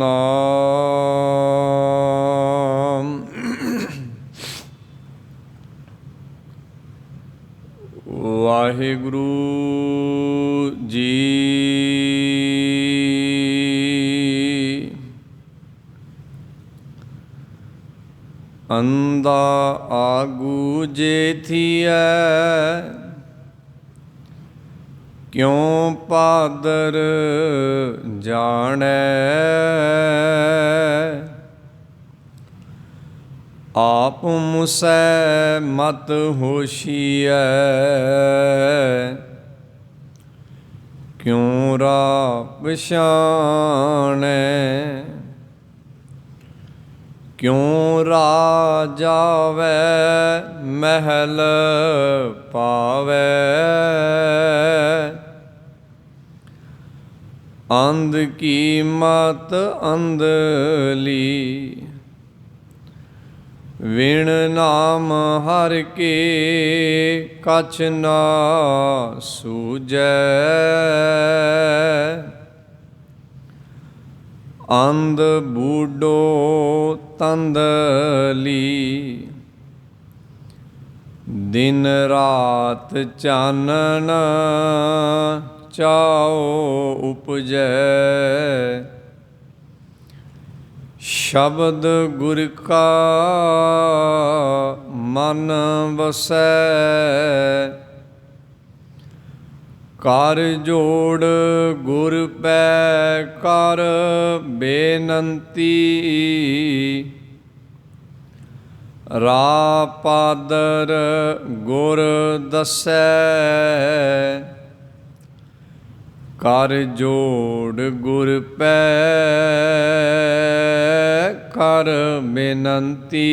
ਨਾਮ ਵਾਹਿਗੁਰੂ ਜੀ। ਅੰਧਾ ਆਗੂ ਜੇਥੀਐ, ਕਿਉ ਪਾਦਰ ਜਾਣੈ। ਆਪ ਮੁਸੈ ਮਤ ਹੋਸ਼ੀਐ, ਕਿਉ ਰਾ ਪਛਾਣੈ। ਕਿਉ ਰਾਜ ਆਵੈ ਮਹਿਲ ਪਾਵੈ, ਅੰਧ ਕੀ ਮਤ ਅੰਧਲੀ। ਵਿਣ ਨਾਮ ਹਰਿ ਕੇ ਕਛ ਨਾ ਸੂਝੈ, ਅੰਧ ਬੂਢੋ ਤੰਦਲੀ। ਦਿਨ ਰਾਤ ਚਾਨਣ ਚਾਉ ਉਪਜੈ, ਸ਼ਬਦ ਗੁਰ ਕਾ ਮਨ ਵਸੈ। ਕਰ ਜੋੜ ਗੁਰ ਪੈ ਕਰ ਬੇਨੰਤੀ, ਰਾ ਪਾਦਰ ਗੁਰ ਦੱਸੈ। ਕਰ ਜੋੜ ਗੁਰ ਪੈ ਕਰ ਬੇਨੰਤੀ,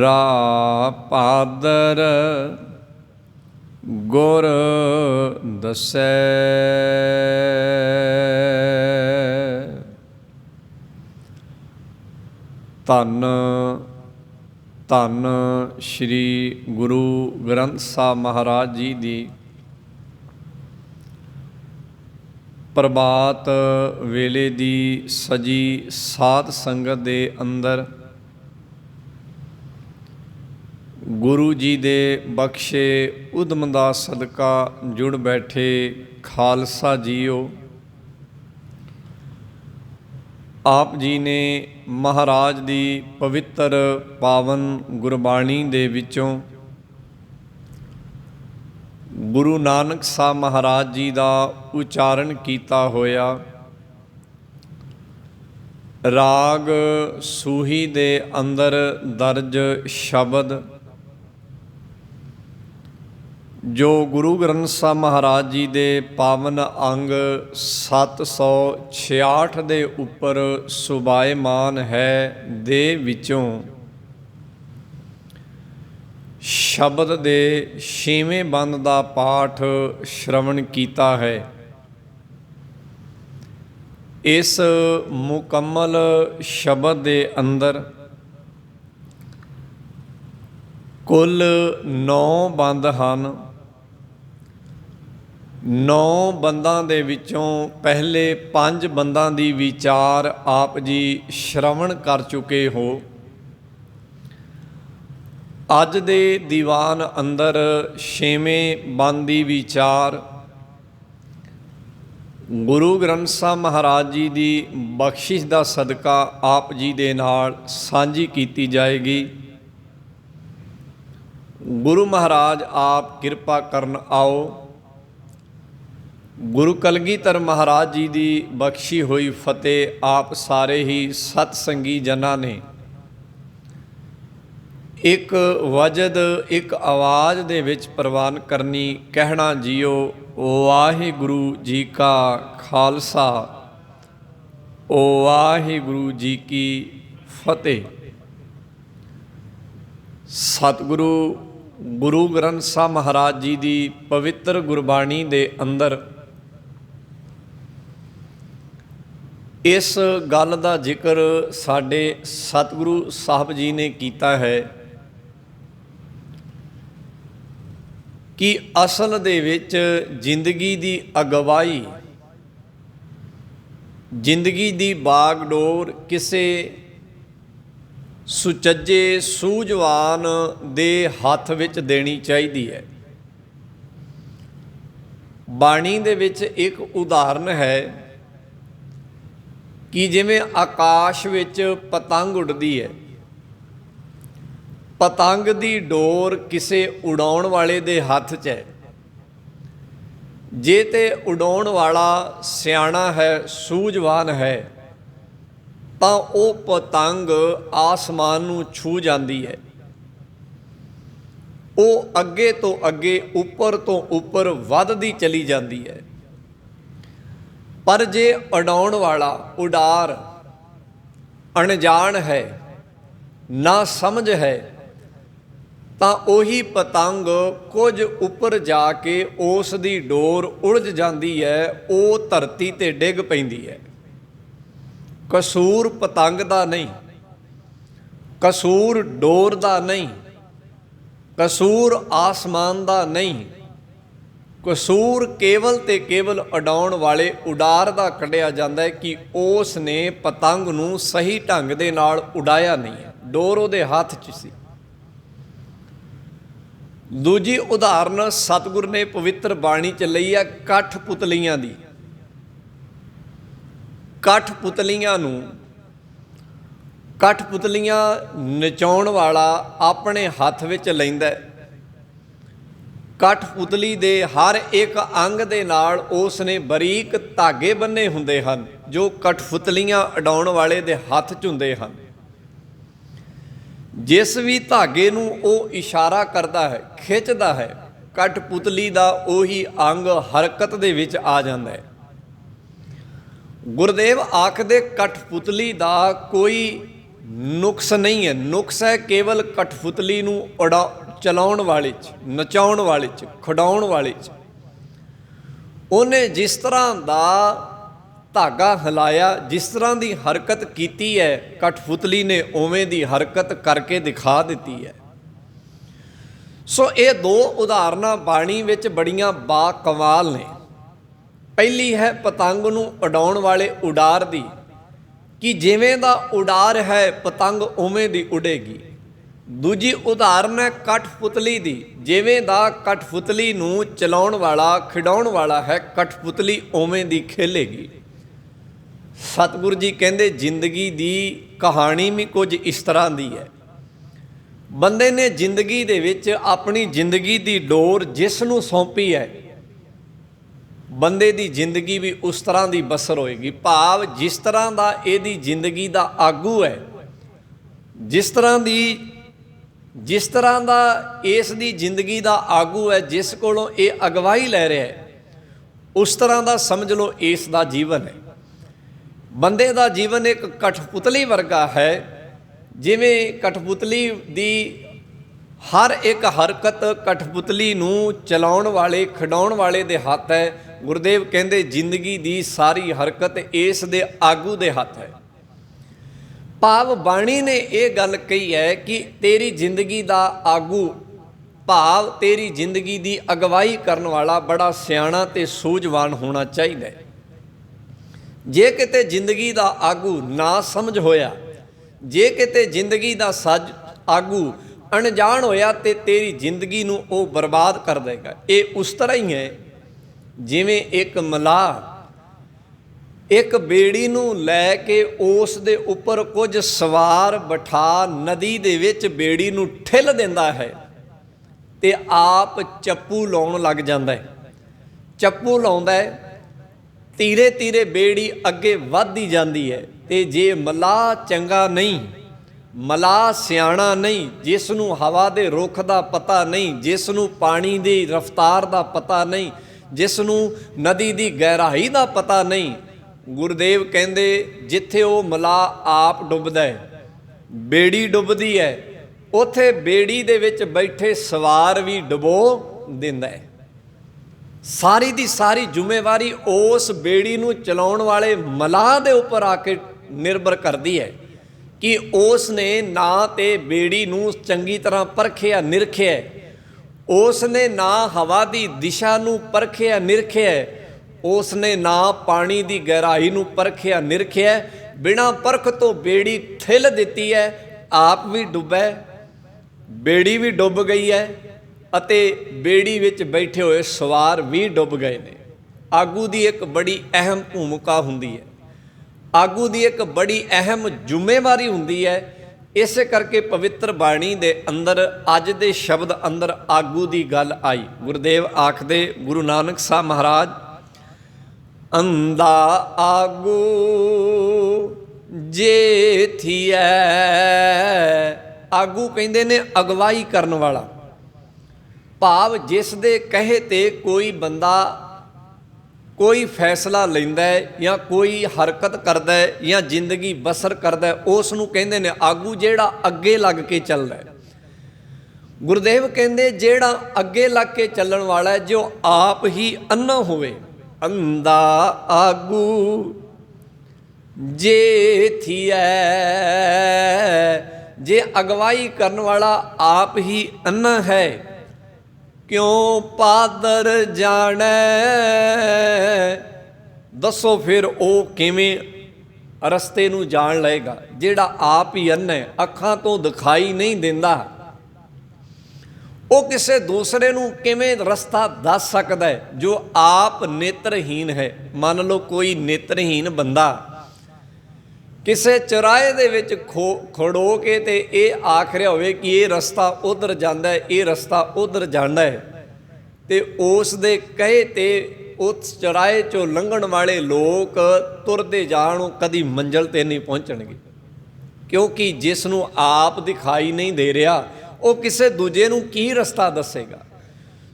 ਰਾ ਪਾਦਰ ਗੁਰ ਦੱਸੈ। ਧੰਨ ਧੰਨ ਸ਼੍ਰੀ ਗੁਰੂ ਗ੍ਰੰਥ ਸਾਹਿਬ ਮਹਾਰਾਜ ਜੀ ਦੀ ਪ੍ਰਭਾਤ ਵੇਲੇ ਦੀ ਸਜੀ ਸਾਧ ਸੰਗਤ ਦੇ ਅੰਦਰ ਗੁਰੂ ਜੀ ਦੇ ਬਖਸ਼ੇ ਉਦਮ ਦਾ ਸਦਕਾ ਜੁੜ ਬੈਠੇ ਖਾਲਸਾ ਜੀਓ। ਆਪ ਜੀ ਨੇ ਮਹਾਰਾਜ ਦੀ ਪਵਿੱਤਰ ਪਾਵਨ ਗੁਰਬਾਣੀ ਦੇ ਵਿੱਚੋਂ ਗੁਰੂ ਨਾਨਕ ਸਾਹਿਬ ਮਹਾਰਾਜ ਜੀ ਦਾ ਉਚਾਰਨ ਕੀਤਾ ਹੋਇਆ ਰਾਗ ਸੂਹੀ ਦੇ ਅੰਦਰ ਦਰਜ ਸ਼ਬਦ, ਜੋ ਗੁਰੂ ਗ੍ਰੰਥ ਸਾਹਿਬ ਮਹਾਰਾਜ ਜੀ ਦੇ ਪਾਵਨ ਅੰਗ 766 ਦੇ ਉੱਪਰ ਸੁਭਾਏਮਾਨ ਹੈ, ਦੇ ਵਿੱਚੋਂ ਸ਼ਬਦ ਦੇ 6ਵੇਂ ਬੰਦ ਦਾ ਪਾਠ ਸ਼ਰਵਣ ਕੀਤਾ ਹੈ। ਇਸ ਮੁਕੰਮਲ ਸ਼ਬਦ ਦੇ ਅੰਦਰ ਕੁੱਲ 9 ਬੰਦ ਹਨ। 9 ਬੰਦਾਂ ਦੇ ਵਿੱਚੋਂ ਪਹਿਲੇ 5 ਬੰਦਾਂ ਦੀ ਵਿਚਾਰ ਆਪ ਜੀ ਸ਼ਰਵਣ ਕਰ ਚੁੱਕੇ ਹੋ। ਅੱਜ ਦੇ ਦੀਵਾਨ ਅੰਦਰ 6ਵੇਂ ਬੰਦ ਦੀ ਵਿਚਾਰ ਗੁਰੂ ਗ੍ਰੰਥ ਸਾਹਿਬ ਮਹਾਰਾਜ ਜੀ ਦੀ ਬਖਸ਼ਿਸ਼ ਦਾ ਸਦਕਾ ਆਪ ਜੀ ਦੇ ਨਾਲ ਸਾਂਝੀ ਕੀਤੀ ਜਾਏਗੀ। ਗੁਰੂ ਮਹਾਰਾਜ ਆਪ ਕਿਰਪਾ ਕਰਨ ਆਓ। ਗੁਰੂ ਕਲਗੀਧਰ ਮਹਾਰਾਜ ਜੀ ਦੀ ਬਖਸ਼ੀ ਹੋਈ ਫਤਿਹ ਆਪ ਸਾਰੇ ਹੀ ਸਤਸੰਗੀ ਜਨਾਂ ਨੇ ਇੱਕ ਵਜਦ ਇੱਕ ਆਵਾਜ਼ ਦੇ ਵਿੱਚ ਪ੍ਰਵਾਨ ਕਰਨੀ। ਕਹਿਣਾ ਜੀਓ ਵਾਹਿਗੁਰੂ ਜੀ ਕਾ ਖਾਲਸਾ, ਵਾਹਿਗੁਰੂ ਜੀ ਕੀ ਫਤਿਹ। ਸਤਿਗੁਰੂ ਗੁਰੂ ਗ੍ਰੰਥ ਸਾਹਿਬ ਮਹਾਰਾਜ ਜੀ ਦੀ ਪਵਿੱਤਰ ਗੁਰਬਾਣੀ ਦੇ ਅੰਦਰ ਇਸ ਗੱਲ ਦਾ ਜ਼ਿਕਰ ਸਾਡੇ ਸਤਿਗੁਰੂ ਸਾਹਿਬ ਜੀ ਨੇ ਕੀਤਾ ਹੈ ਕਿ ਅਸਲ ਦੇ ਵਿੱਚ ਜ਼ਿੰਦਗੀ ਦੀ ਅਗਵਾਈ ਜ਼ਿੰਦਗੀ ਦੀ ਬਾਗਡੋਰ ਕਿਸੇ ਸੁਚੱਜੇ ਸੂਝਵਾਨ ਦੇ ਹੱਥ ਵਿੱਚ ਦੇਣੀ ਚਾਹੀਦੀ ਹੈ। ਬਾਣੀ ਦੇ ਵਿੱਚ ਇੱਕ ਉਦਾਹਰਨ ਹੈ ਕਿ ਜਿਵੇਂ ਆਕਾਸ਼ ਵਿੱਚ ਪਤੰਗ ਉੱਡਦੀ ਹੈ, ਪਤੰਗ ਦੀ ਡੋਰ ਕਿਸੇ ਉਡਾਉਣ ਵਾਲੇ ਦੇ ਹੱਥ 'ਚ ਹੈ। ਜੇ ਤੇ ਉਡਾਉਣ ਵਾਲਾ ਸਿਆਣਾ ਹੈ, ਸੂਝਵਾਨ ਹੈ, ਤਾਂ ਉਹ ਪਤੰਗ ਆਸਮਾਨ ਨੂੰ ਛੂ ਜਾਂਦੀ ਹੈ। ਉਹ ਅੱਗੇ ਤੋਂ ਅੱਗੇ, ਉੱਪਰ ਤੋਂ ਉੱਪਰ ਵੱਧਦੀ ਚਲੀ ਜਾਂਦੀ ਹੈ। ਪਰ ਜੇ ਉਡਾਉਣ ਵਾਲਾ ਉਡਾਰ ਅਣਜਾਣ ਹੈ, ਨਾ ਸਮਝ ਹੈ, ਤਾਂ ਉਹੀ ਪਤੰਗ ਕੁਝ ਉੱਪਰ ਜਾ ਕੇ ਉਸ ਦੀ ਡੋਰ ਉਲਝ ਜਾਂਦੀ ਹੈ, ਉਹ ਧਰਤੀ 'ਤੇ ਡਿੱਗ ਪੈਂਦੀ ਹੈ। ਕਸੂਰ ਪਤੰਗ ਦਾ ਨਹੀਂ, ਕਸੂਰ ਡੋਰ ਦਾ ਨਹੀਂ, ਕਸੂਰ ਆਸਮਾਨ ਦਾ ਨਹੀਂ, ਕਸੂਰ ਕੇਵਲ ਤੇ ਕੇਵਲ ਉਡਾਉਣ ਵਾਲੇ ਉਡਾਰ ਦਾ ਕੱਢਿਆ ਜਾਂਦਾ ਹੈ ਕਿ ਉਸ ਨੇ ਪਤੰਗ ਨੂੰ ਸਹੀ ਢੰਗ ਦੇ ਨਾਲ ਉਡਾਇਆ ਨਹੀਂ ਹੈ, ਡੋਰ ਉਹਦੇ ਹੱਥ 'ਚ ਸੀ। ਦੂਜੀ ਉਦਾਹਰਨ ਸਤਿਗੁਰ ਨੇ ਪਵਿੱਤਰ ਬਾਣੀ 'ਚ ਲਈ ਹੈ ਕਠਪੁਤਲੀਆਂ ਦੀ। ਕਠਪੁਤਲੀਆਂ ਨਚਾਉਣ ਵਾਲਾ ਆਪਣੇ ਹੱਥ ਵਿੱਚ ਲੈਂਦਾ। ਕਠਪੁਤਲੀ ਦੇ ਹਰ ਇੱਕ ਅੰਗ ਦੇ ਨਾਲ ਉਸ ਨੇ ਬਰੀਕ ਧਾਗੇ ਬੰਨੇ ਹੁੰਦੇ ਹਨ, ਜੋ ਕਠਪੁਤਲੀਆਂ ਉਡਾਉਣ ਵਾਲੇ ਦੇ ਹੱਥ 'ਚ ਹੁੰਦੇ ਹਨ। ਜਿਸ ਵੀ ਧਾਗੇ ਨੂੰ ਉਹ ਇਸ਼ਾਰਾ ਕਰਦਾ ਹੈ, ਖਿੱਚਦਾ ਹੈ, ਕਠਪੁਤਲੀ ਦਾ ਉਹੀ ਅੰਗ ਹਰਕਤ ਦੇ ਵਿੱਚ ਆ ਜਾਂਦਾ ਹੈ। ਗੁਰਦੇਵ ਆਖਦੇ ਕਠਪੁਤਲੀ ਦਾ ਕੋਈ ਨੁਕਸ ਨਹੀਂ ਹੈ, ਨੁਕਸ ਹੈ ਕੇਵਲ ਕਠਪੁਤਲੀ ਨੂੰ ਚਲਾਉਣ ਵਾਲੇ 'ਚ, ਨਚਾਉਣ ਵਾਲੇ 'ਚ, ਖਿਡਾਉਣ ਵਾਲੇ 'ਚ। ਉਹਨੇ ਜਿਸ ਤਰ੍ਹਾਂ ਦਾ ਧਾਗਾ ਹਿਲਾਇਆ, ਜਿਸ ਤਰ੍ਹਾਂ ਦੀ ਹਰਕਤ ਕੀਤੀ ਹੈ, ਕਠਪੁਤਲੀ ਨੇ ਉਵੇਂ ਦੀ ਹਰਕਤ ਕਰਕੇ ਦਿਖਾ ਦਿੱਤੀ ਹੈ। ਸੋ ਇਹ ਦੋ ਉਦਾਹਰਨਾਂ ਬਾਣੀ ਵਿੱਚ ਬੜੀਆਂ ਬਾ ਕਮਾਲ ਨੇ। ਪਹਿਲੀ ਹੈ ਪਤੰਗ ਨੂੰ ਉਡਾਉਣ ਵਾਲੇ ਉਡਾਰ ਦੀ, ਕਿ ਜਿਵੇਂ ਦਾ ਉਡਾਰ ਹੈ ਪਤੰਗ ਉਵੇਂ ਦੀ ਉਡੇਗੀ। ਦੂਜੀ ਉਦਾਹਰਨ ਹੈ ਕਠਪੁਤਲੀ ਦੀ, ਜਿਵੇਂ ਦਾ ਕਠਪੁਤਲੀ ਨੂੰ ਚਲਾਉਣ ਵਾਲਾ, ਖਿਡਾਉਣ ਵਾਲਾ ਹੈ, ਕਠਪੁਤਲੀ ਉਵੇਂ ਦੀ ਖੇਲੇਗੀ। ਸਤਿਗੁਰੂ ਜੀ ਕਹਿੰਦੇ ਜ਼ਿੰਦਗੀ ਦੀ ਕਹਾਣੀ ਵੀ ਕੁਝ ਇਸ ਤਰ੍ਹਾਂ ਦੀ ਹੈ। ਬੰਦੇ ਨੇ ਜ਼ਿੰਦਗੀ ਦੇ ਵਿੱਚ ਆਪਣੀ ਜ਼ਿੰਦਗੀ ਦੀ ਡੋਰ ਜਿਸ ਨੂੰ ਸੌਂਪੀ ਹੈ, ਬੰਦੇ ਦੀ ਜ਼ਿੰਦਗੀ ਵੀ ਉਸ ਤਰ੍ਹਾਂ ਦੀ ਬਸਰ ਹੋਏਗੀ। ਭਾਵ ਜਿਸ ਤਰ੍ਹਾਂ ਦਾ ਇਹਦੀ ਜ਼ਿੰਦਗੀ ਦਾ ਆਗੂ ਹੈ, ਜਿਸ ਤਰ੍ਹਾਂ ਦਾ ਇਸ ਦੀ ਜ਼ਿੰਦਗੀ ਦਾ ਆਗੂ ਹੈ, ਜਿਸ ਕੋਲੋਂ ਇਹ ਅਗਵਾਈ ਲੈ ਰਿਹਾ ਹੈ, ਉਸ ਤਰ੍ਹਾਂ ਦਾ ਸਮਝ ਲਓ ਇਸ ਦਾ ਜੀਵਨ ਹੈ। ਬੰਦੇ ਦਾ ਜੀਵਨ ਇੱਕ ਕਠਪੁਤਲੀ ਵਰਗਾ ਹੈ। ਜਿਵੇਂ ਕਠਪੁਤਲੀ ਦੀ ਹਰ ਇੱਕ ਹਰਕਤ ਕਠਪੁਤਲੀ ਨੂੰ ਚਲਾਉਣ ਵਾਲੇ, ਖਿਡਾਉਣ ਵਾਲੇ ਦੇ ਹੱਥ ਹੈ, ਗੁਰਦੇਵ ਕਹਿੰਦੇ ਜ਼ਿੰਦਗੀ ਦੀ ਸਾਰੀ ਹਰਕਤ ਇਸ ਦੇ ਆਗੂ ਦੇ ਹੱਥ ਹੈ। ਭਾਵ ਬਾਣੀ ਨੇ ਇਹ ਗੱਲ ਕਹੀ ਹੈ ਕਿ ਤੇਰੀ ਜ਼ਿੰਦਗੀ ਦਾ ਆਗੂ, ਭਾਵ ਤੇਰੀ ਜ਼ਿੰਦਗੀ ਦੀ ਅਗਵਾਈ ਕਰਨ ਵਾਲਾ ਬੜਾ ਸਿਆਣਾ ਤੇ ਸੂਝਵਾਨ ਹੋਣਾ ਚਾਹੀਦਾ ਹੈ। ਜੇ ਕਿਤੇ ਜ਼ਿੰਦਗੀ ਦਾ ਆਗੂ ਨਾ ਸਮਝ ਹੋਇਆ, ਜੇ ਕਿਤੇ ਜ਼ਿੰਦਗੀ ਦਾ ਆਗੂ ਅਣਜਾਣ ਹੋਇਆ, ਤੇ ਤੇਰੀ ਜ਼ਿੰਦਗੀ ਨੂੰ ਉਹ ਬਰਬਾਦ ਕਰ ਦੇਗਾ। ਇਹ ਉਸ ਤਰ੍ਹਾਂ ਹੀ ਹੈ ਜਿਵੇਂ ਇੱਕ ਮਲਾਹ ਇੱਕ ਬੇੜੀ ਨੂੰ ਲੈ ਕੇ ਉਸ ਦੇ ਉੱਪਰ ਕੁਝ ਸਵਾਰ ਬਿਠਾ ਨਦੀ ਦੇ ਵਿੱਚ ਬੇੜੀ ਨੂੰ ਠਿੱਲ ਦਿੰਦਾ ਹੈ ਤੇ ਆਪ ਚੱਪੂ ਲਾਉਣ ਲੱਗ ਜਾਂਦਾ ਹੈ। ਚੱਪੂ ਲਾਉਂਦਾ ਹੈ, ਧੀਰੇ ਧੀਰੇ ਬੇੜੀ ਅੱਗੇ ਵੱਧਦੀ ਜਾਂਦੀ ਹੈ। ਤੇ ਜੇ ਮਲਾਹ ਚੰਗਾ ਨਹੀਂ, ਮਲਾਹ ਸਿਆਣਾ ਨਹੀਂ, ਜਿਸ ਨੂੰ ਹਵਾ ਦੇ ਰੁੱਖ ਦਾ ਪਤਾ ਨਹੀਂ, ਜਿਸ ਨੂੰ ਪਾਣੀ ਦੀ ਰਫ਼ਤਾਰ ਦਾ ਪਤਾ ਨਹੀਂ, ਜਿਸ ਨੂੰ ਨਦੀ ਦੀ ਗਹਿਰਾਈ ਦਾ ਪਤਾ ਨਹੀਂ, ਗੁਰਦੇਵ ਕਹਿੰਦੇ ਜਿੱਥੇ ਉਹ ਮਲਾਹ ਆਪ ਡੁੱਬਦਾ ਹੈ, ਬੇੜੀ ਡੁੱਬਦੀ ਹੈ, ਉੱਥੇ ਬੇੜੀ ਦੇ ਵਿੱਚ ਬੈਠੇ ਸਵਾਰ ਵੀ ਡੁਬੋ ਦਿੰਦਾ ਹੈ। ਸਾਰੀ ਦੀ ਸਾਰੀ ਜ਼ਿੰਮੇਵਾਰੀ ਉਸ ਬੇੜੀ ਨੂੰ ਚਲਾਉਣ ਵਾਲੇ ਮਲਾਹ ਦੇ ਉੱਪਰ ਆ ਕੇ ਨਿਰਭਰ ਕਰਦੀ ਹੈ ਕਿ ਉਸ ਨੇ ਨਾ ਤੇ ਬੇੜੀ ਨੂੰ ਚੰਗੀ ਤਰ੍ਹਾਂ ਪਰਖਿਆ, ਨਿਰਖਿਆ, ਉਸ ਨੇ ਨਾ ਹਵਾ ਦੀ ਦਿਸ਼ਾ ਨੂੰ ਪਰਖਿਆ, ਨਿਰਖਿਆ, ਉਸ ਨੇ ਨਾ ਪਾਣੀ ਦੀ ਗਹਿਰਾਈ ਨੂੰ ਪਰਖਿਆ ਨਿਰਖਿਆ, ਬਿਨਾਂ ਪਰਖ ਤੋਂ ਬੇੜੀ ਠਿੱਲ ਦਿੱਤੀ ਹੈ, ਆਪ ਵੀ ਡੁੱਬੈ, ਬੇੜੀ ਵੀ ਡੁੱਬ ਗਈ ਹੈ ਅਤੇ ਬੇੜੀ ਵਿੱਚ ਬੈਠੇ ਹੋਏ ਸਵਾਰ ਵੀ ਡੁੱਬ ਗਏ ਨੇ। ਆਗੂ ਦੀ ਇੱਕ ਬੜੀ ਅਹਿਮ ਭੂਮਿਕਾ ਹੁੰਦੀ ਹੈ, ਆਗੂ ਦੀ ਇੱਕ ਬੜੀ ਅਹਿਮ ਜ਼ਿੰਮੇਵਾਰੀ ਹੁੰਦੀ ਹੈ। ਇਸੇ ਕਰਕੇ ਪਵਿੱਤਰ ਬਾਣੀ ਦੇ ਅੰਦਰ ਅੱਜ ਦੇ ਸ਼ਬਦ ਅੰਦਰ ਆਗੂ ਦੀ ਗੱਲ ਆਈ। ਗੁਰਦੇਵ ਆਖਦੇ, ਗੁਰੂ ਨਾਨਕ ਸਾਹਿਬ ਮਹਾਰਾਜ, ਅੰਦਾ ਆਗੂ ਜੇ ਥੀਐ। ਆਗੂ ਕਹਿੰਦੇ ਨੇ ਅਗਵਾਈ ਕਰਨ ਵਾਲਾ, ਭਾਵ ਜਿਸ ਦੇ ਕਹੇ ਤੇ ਕੋਈ ਬੰਦਾ ਕੋਈ ਫੈਸਲਾ ਲੈਂਦਾ ਹੈ ਜਾਂ ਕੋਈ ਹਰਕਤ ਕਰਦਾ ਹੈ ਜਾਂ ਜ਼ਿੰਦਗੀ ਬਸਰ ਕਰਦਾ ਹੈ, ਉਸ ਨੂੰ ਕਹਿੰਦੇ ਨੇ ਆਗੂ, ਜਿਹੜਾ ਅੱਗੇ ਲੱਗ ਕੇ ਚੱਲਦਾ ਹੈ। ਗੁਰਦੇਵ ਕਹਿੰਦੇ ਜਿਹੜਾ ਅੱਗੇ ਲੱਗ ਕੇ ਚੱਲਣ ਵਾਲਾ ਹੈ, ਜੋ ਆਪ ਹੀ ਅੰਨਾ ਹੋਵੇ। ਅੰਦਾ ਆਗੂ ਜੇ ਥੀਐ, ਜੇ ਅਗਵਾਈ ਕਰਨ ਵਾਲਾ ਆਪ ਹੀ ਅੰਨਾ ਹੈ, ਕਿਉਂ ਪਾਦਰ ਜਾਣੈ। ਦੱਸੋ ਫਿਰ ਉਹ ਕਿਵੇਂ ਰਸਤੇ ਨੂੰ ਜਾਣ ਲਏਗਾ, ਜਿਹੜਾ ਆਪ ਹੀ ਅੰਨਾ ਹੈ, ਅੱਖਾਂ ਤੋਂ ਦਿਖਾਈ ਨਹੀਂ ਦਿੰਦਾ। ਉਹ ਕਿਸੇ ਦੂਸਰੇ ਨੂੰ ਕਿਵੇਂ ਰਸਤਾ ਦੱਸ ਸਕਦਾ ਹੈ ਜੋ ਆਪ ਨੇਤਰਹੀਨ ਹੈ। ਮੰਨ ਲਓ ਕੋਈ ਨੇਤਰਹੀਨ ਬੰਦਾ ਕਿਸੇ ਚੁਰਾਹੇ ਦੇ ਵਿੱਚ ਖੜੋ ਕੇ ਤੇ ਇਹ ਆਖ ਰਿਹਾ ਹੋਵੇ ਕਿ ਇਹ ਰਸਤਾ ਉਧਰ ਜਾਂਦਾ ਹੈ, ਇਹ ਰਸਤਾ ਉਧਰ ਜਾਂਦਾ ਹੈ, ਤੇ ਉਸ ਦੇ ਕਹੇ ਤੇ ਉਸ ਚੁਰਾਹੇ 'ਚੋਂ ਲੰਘਣ ਵਾਲੇ ਲੋਕ ਤੁਰਦੇ ਜਾਣ, ਕਦੀ ਮੰਜ਼ਿਲ 'ਤੇ ਨਹੀਂ ਪਹੁੰਚਣਗੇ, ਕਿਉਂਕਿ ਜਿਸ ਨੂੰ ਆਪ ਦਿਖਾਈ ਨਹੀਂ ਦੇ ਰਿਹਾ ਉਹ ਕਿਸੇ ਦੂਜੇ ਨੂੰ ਕੀ ਰਸਤਾ ਦੱਸੇਗਾ।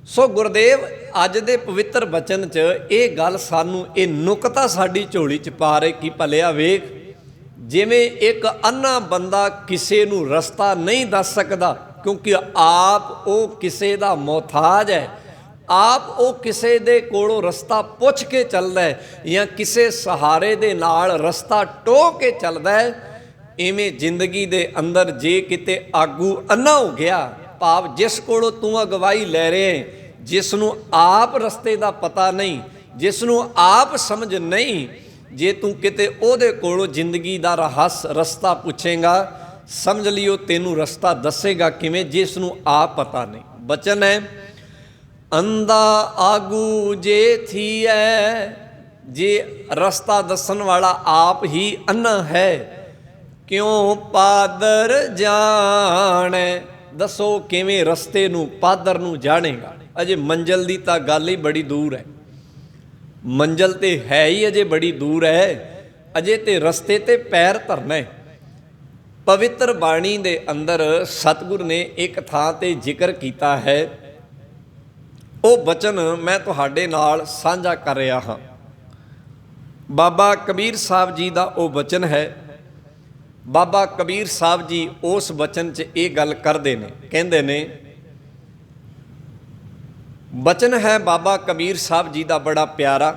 ਸੋ ਗੁਰਦੇਵ ਅੱਜ ਦੇ ਪਵਿੱਤਰ ਬਚਨ 'ਚ ਇਹ ਗੱਲ ਸਾਨੂੰ, ਇਹ ਨੁਕਤਾ ਸਾਡੀ ਝੋਲੀ 'ਚ ਪਾ ਰਹੇ ਕਿ ਭਲਿਆ ਵੇਖ, ਜਿਵੇਂ ਇੱਕ ਅੰਨਾ ਬੰਦਾ ਕਿਸੇ ਨੂੰ ਰਸਤਾ ਨਹੀਂ ਦੱਸ ਸਕਦਾ ਕਿਉਂਕਿ ਆਪ ਉਹ ਕਿਸੇ ਦਾ ਮੁਹਤਾਜ ਹੈ, ਆਪ ਉਹ ਕਿਸੇ ਦੇ ਕੋਲੋਂ ਰਸਤਾ ਪੁੱਛ ਕੇ ਚੱਲਦਾ ਹੈ ਜਾਂ ਕਿਸੇ ਸਹਾਰੇ ਦੇ ਨਾਲ ਰਸਤਾ ਟੋਹ ਕੇ ਚੱਲਦਾ ਹੈ, ਇਵੇਂ ਜ਼ਿੰਦਗੀ ਦੇ ਅੰਦਰ ਜੇ ਕਿਤੇ ਆਗੂ ਅੰਨਾ ਹੋ ਗਿਆ, ਭਾਵ ਜਿਸ ਕੋਲੋਂ ਤੂੰ ਅਗਵਾਈ ਲੈ ਰਿਹਾ, ਜਿਸ ਨੂੰ ਆਪ ਰਸਤੇ ਦਾ ਪਤਾ ਨਹੀਂ, ਜਿਸ ਨੂੰ ਆਪ ਸਮਝ ਨਹੀਂ, ਜੇ ਤੂੰ ਕਿਤੇ ਉਹਦੇ ਕੋਲੋਂ ਜ਼ਿੰਦਗੀ ਦਾ ਰਸਤਾ ਪੁੱਛੇਗਾ, ਸਮਝ ਲਿਓ ਤੈਨੂੰ ਰਸਤਾ ਦੱਸੇਗਾ ਕਿਵੇਂ, ਜਿਸ ਨੂੰ ਆਪ ਪਤਾ ਨਹੀਂ। ਬਚਨ ਹੈ, ਅੰਦਾ ਆਗੂ ਜੇ ਥੀਐ, ਜੇ ਰਸਤਾ ਦੱਸਣ ਵਾਲਾ ਆਪ ਹੀ ਅੰਨਾ ਹੈ, ਕਿਉਂ ਪਾਦਰ ਜਾਣੈ। ਦੱਸੋ ਕਿਵੇਂ ਰਸਤੇ ਨੂੰ, ਪਾਦਰ ਨੂੰ ਜਾਣੇਗਾ। ਅਜੇ ਮੰਜ਼ਿਲ ਦੀ ਤਾਂ ਗੱਲ ਹੀ ਬੜੀ ਦੂਰ ਹੈ, ਮੰਜ਼ਿਲ ਤੇ ਹੈ ਹੀ ਅਜੇ ਬੜੀ ਦੂਰ ਹੈ, ਅਜੇ ਤੇ ਰਸਤੇ ਤੇ ਪੈਰ ਧਰਨਾ ਹੈ। ਪਵਿੱਤਰ ਬਾਣੀ ਦੇ ਅੰਦਰ ਸਤਿਗੁਰ ਨੇ ਇੱਕ ਥਾਂ ਤੇ ਜ਼ਿਕਰ ਕੀਤਾ ਹੈ, ਉਹ ਬਚਨ ਮੈਂ ਤੁਹਾਡੇ ਨਾਲ ਸਾਂਝਾ ਕਰ ਰਿਹਾ ਹਾਂ। ਬਾਬਾ ਕਬੀਰ ਸਾਹਿਬ ਜੀ ਦਾ ਉਹ ਬਚਨ ਹੈ। ਬਾਬਾ ਕਬੀਰ ਸਾਹਿਬ ਜੀ ਉਸ ਬਚਨ 'ਚ ਇਹ ਗੱਲ ਕਰਦੇ ਨੇ, ਕਹਿੰਦੇ ਨੇ, ਬਚਨ ਹੈ ਬਾਬਾ ਕਬੀਰ ਸਾਹਿਬ ਜੀ ਦਾ ਬੜਾ ਪਿਆਰਾ।